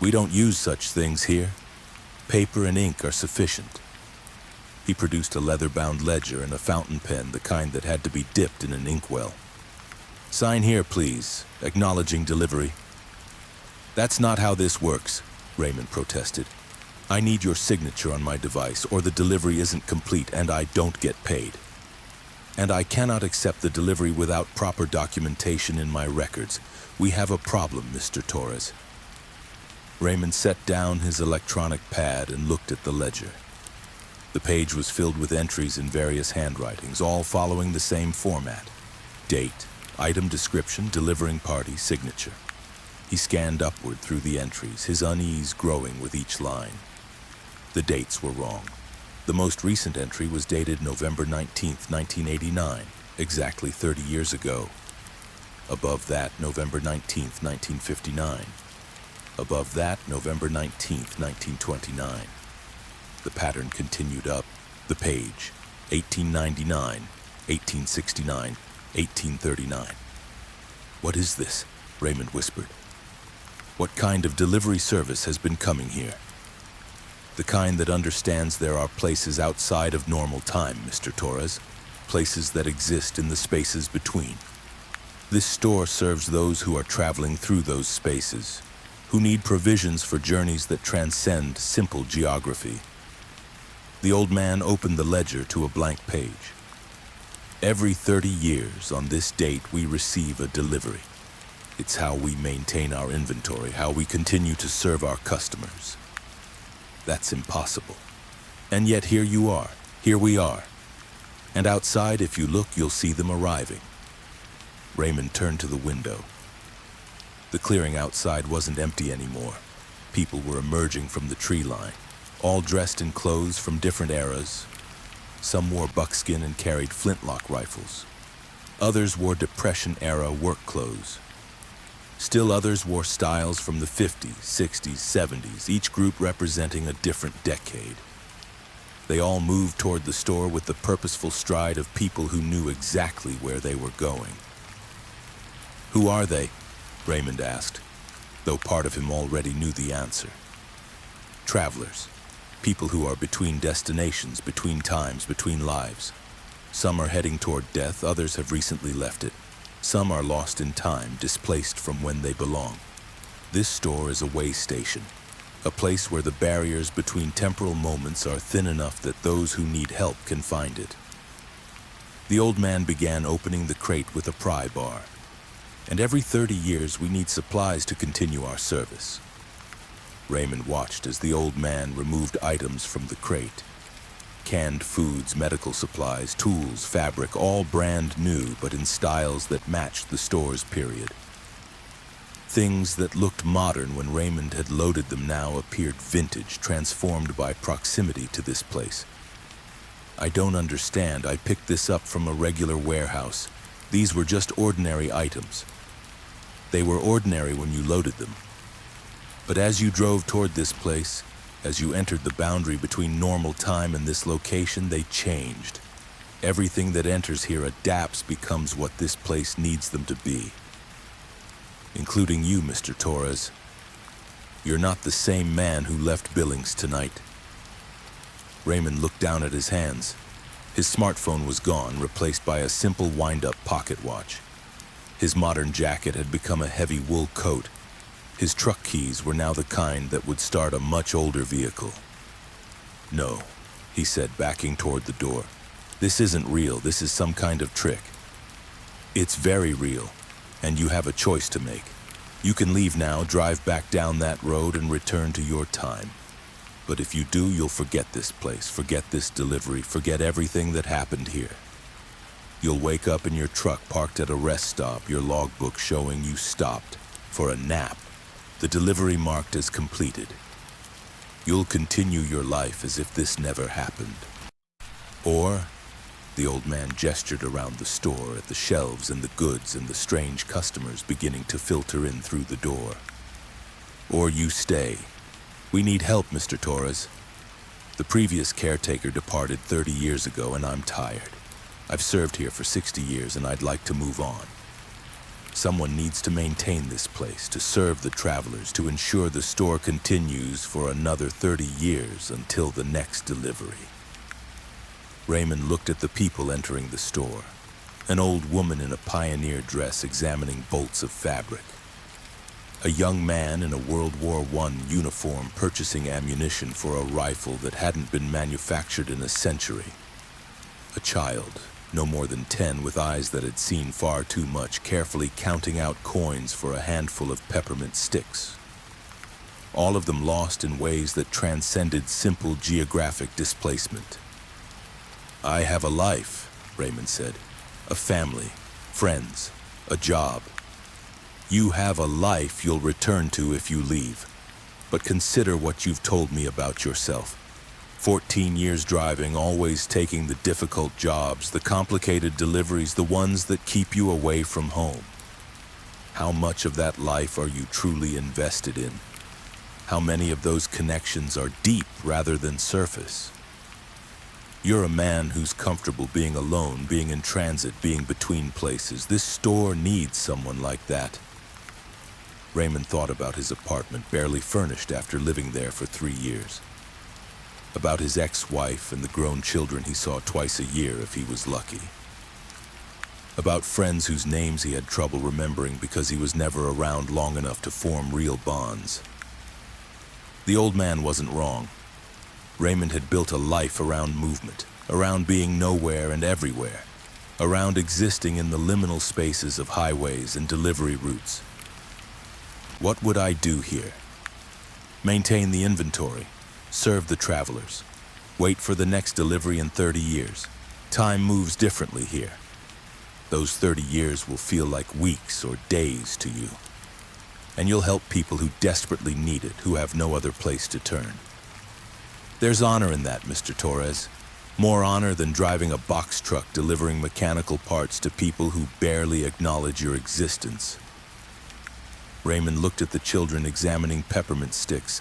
"We don't use such things here. Paper and ink are sufficient." He produced a leather-bound ledger and a fountain pen, the kind that had to be dipped in an inkwell. "Sign here, please, acknowledging delivery." "That's not how this works," Raymond protested. "I need your signature on my device, or the delivery isn't complete and I don't get paid. And I cannot accept the delivery without proper documentation in my records. We have a problem, Mr. Torres." Raymond set down his electronic pad and looked at the ledger. The page was filled with entries in various handwritings, all following the same format: date, item description, delivering party, signature. He scanned upward through the entries, his unease growing with each line. The dates were wrong. The most recent entry was dated November 19th, 1989, exactly 30 years ago. Above that, November 19th, 1959. Above that, November 19th, 1929. The pattern continued up. The page, 1899, 1869, 1839. "What is this?" Raymond whispered. "What kind of delivery service has been coming here?" "The kind that understands there are places outside of normal time, Mr. Torres. Places that exist in the spaces between. This store serves those who are traveling through those spaces, who need provisions for journeys that transcend simple geography." The old man opened the ledger to a blank page. "Every 30 years on this date we receive a delivery. It's how we maintain our inventory, how we continue to serve our customers. That's impossible. And yet here you are, here we are. And outside, if you look, you'll see them arriving." Raymond turned to the window. The clearing outside wasn't empty anymore. People were emerging from the tree line, all dressed in clothes from different eras. Some wore buckskin and carried flintlock rifles. Others wore Depression-era work clothes. Still others wore styles from the 50s, 60s, 70s, each group representing a different decade. They all moved toward the store with the purposeful stride of people who knew exactly where they were going. "Who are they?" Raymond asked, though part of him already knew the answer. "Travelers. People who are between destinations, between times, between lives. Some are heading toward death, others have recently left it. Some are lost in time, displaced from when they belong. This store is a way station, a place where the barriers between temporal moments are thin enough that those who need help can find it." The old man began opening the crate with a pry bar. "And every 30 years we need supplies to continue our service." Raymond watched as the old man removed items from the crate. Canned foods, medical supplies, tools, fabric, all brand new but in styles that matched the store's period. Things that looked modern when Raymond had loaded them now appeared vintage, transformed by proximity to this place. I don't understand. I picked this up from a regular warehouse. These were just ordinary items. They were ordinary when you loaded them. But as you drove toward this place, as you entered the boundary between normal time and this location, they changed. Everything that enters here adapts, becomes what this place needs them to be. Including you, Mr. Torres. You're not the same man who left Billings tonight. Raymond looked down at his hands. His smartphone was gone, replaced by a simple wind-up pocket watch. His modern jacket had become a heavy wool coat. His truck keys were now the kind that would start a much older vehicle. "No," he said, backing toward the door. "This isn't real. This is some kind of trick." "It's very real, and you have a choice to make. You can leave now, drive back down that road, and return to your time. But if you do, you'll forget this place, forget this delivery, forget everything that happened here. You'll wake up in your truck parked at a rest stop, your logbook showing you stopped for a nap, the delivery marked as completed. You'll continue your life as if this never happened. Or," the old man gestured around the store at the shelves and the goods and the strange customers beginning to filter in through the door. "Or you stay. We need help, Mr. Torres. The previous caretaker departed 30 years ago, and I'm tired. I've served here for 60 years, and I'd like to move on. Someone needs to maintain this place, to serve the travelers, to ensure the store continues for another 30 years until the next delivery." Raymond looked at the people entering the store. An old woman in a pioneer dress examining bolts of fabric. A young man in a World War I uniform purchasing ammunition for a rifle that hadn't been manufactured in a century. A child, no more than 10, with eyes that had seen far too much, carefully counting out coins for a handful of peppermint sticks. All of them lost in ways that transcended simple geographic displacement. "I have a life," Raymond said. "A family, friends, a job. You have a life you'll return to if you leave. But consider what you've told me about yourself. 14 years driving, always taking the difficult jobs, the complicated deliveries, the ones that keep you away from home. How much of that life are you truly invested in? How many of those connections are deep rather than surface? You're a man who's comfortable being alone, being in transit, being between places. This store needs someone like that." Raymond thought about his apartment, barely furnished after living there for 3 years. About his ex-wife and the grown children he saw twice a year if he was lucky. About friends whose names he had trouble remembering because he was never around long enough to form real bonds. The old man wasn't wrong. Raymond had built a life around movement, around being nowhere and everywhere, around existing in the liminal spaces of highways and delivery routes. What would I do here? Maintain the inventory, serve the travelers, wait for the next delivery in 30 years. Time moves differently here. Those 30 years will feel like weeks or days to you. And you'll help people who desperately need it, who have no other place to turn. There's honor in that, Mr. Torres. More honor than driving a box truck delivering mechanical parts to people who barely acknowledge your existence. Raymond looked at the children examining peppermint sticks,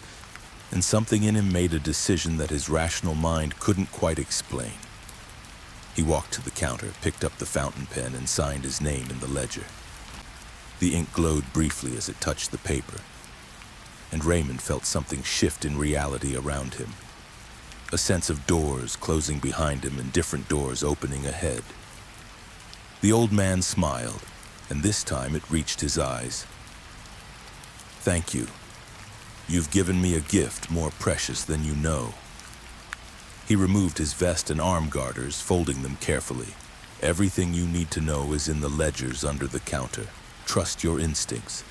and something in him made a decision that his rational mind couldn't quite explain. He walked to the counter, picked up the fountain pen, and signed his name in the ledger. The ink glowed briefly as it touched the paper, and Raymond felt something shift in reality around him. A sense of doors closing behind him and different doors opening ahead. The old man smiled, and this time it reached his eyes. "Thank you. You've given me a gift more precious than you know." He removed his vest and arm garters, folding them carefully. "Everything you need to know is in the ledgers under the counter. Trust your instincts.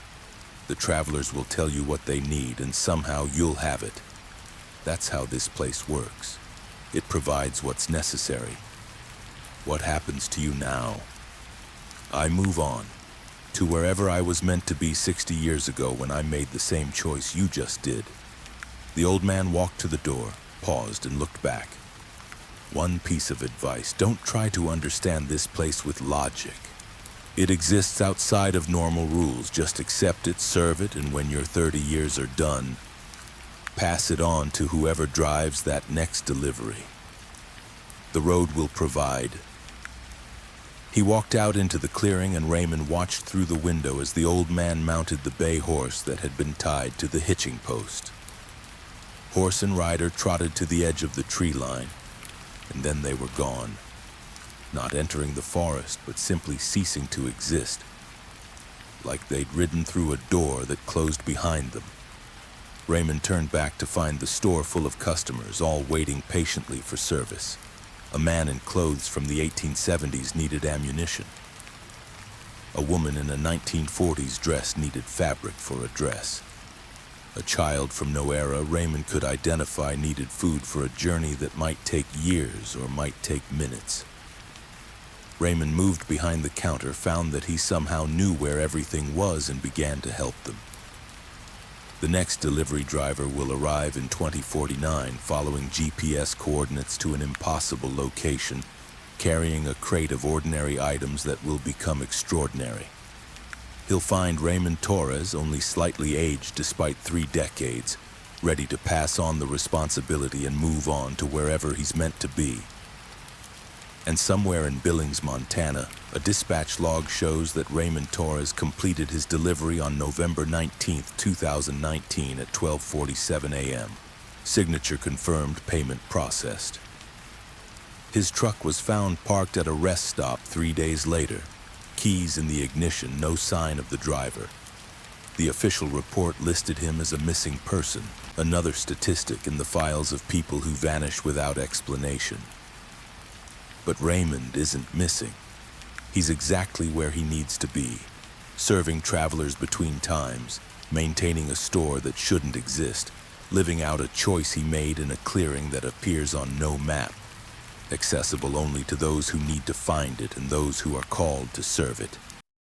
The travelers will tell you what they need, and somehow you'll have it. That's how this place works. It provides what's necessary. What happens to you now? I move on, to wherever I was meant to be 60 years ago when I made the same choice you just did. The old man walked to the door, paused, and looked back. One piece of advice: don't try to understand this place with logic. It exists outside of normal rules. Just accept it, serve it, and when your 30 years are done, pass it on to whoever drives that next delivery. The road will provide. He walked out into the clearing, and Raymond watched through the window as the old man mounted the bay horse that had been tied to the hitching post. Horse and rider trotted to the edge of the tree line, and then they were gone. Not entering the forest, but simply ceasing to exist, like they'd ridden through a door that closed behind them. Raymond turned back to find the store full of customers, all waiting patiently for service. A man in clothes from the 1870s needed ammunition. A woman in a 1940s dress needed fabric for a dress. A child from no era Raymond could identify needed food for a journey that might take years or might take minutes. Raymond moved behind the counter, found that he somehow knew where everything was, and began to help them. The next delivery driver will arrive in 2049, following GPS coordinates to an impossible location, carrying a crate of ordinary items that will become extraordinary. He'll find Raymond Torres, only slightly aged despite 3 decades, ready to pass on the responsibility and move on to wherever he's meant to be. And somewhere in Billings, Montana, a dispatch log shows that Raymond Torres completed his delivery on November 19, 2019 at 12:47 a.m. Signature confirmed, payment processed. His truck was found parked at a rest stop 3 days later. Keys in the ignition, no sign of the driver. The official report listed him as a missing person, another statistic in the files of people who vanish without explanation. But Raymond isn't missing. He's exactly where he needs to be, serving travelers between times, maintaining a store that shouldn't exist, living out a choice he made in a clearing that appears on no map, accessible only to those who need to find it and those who are called to serve it.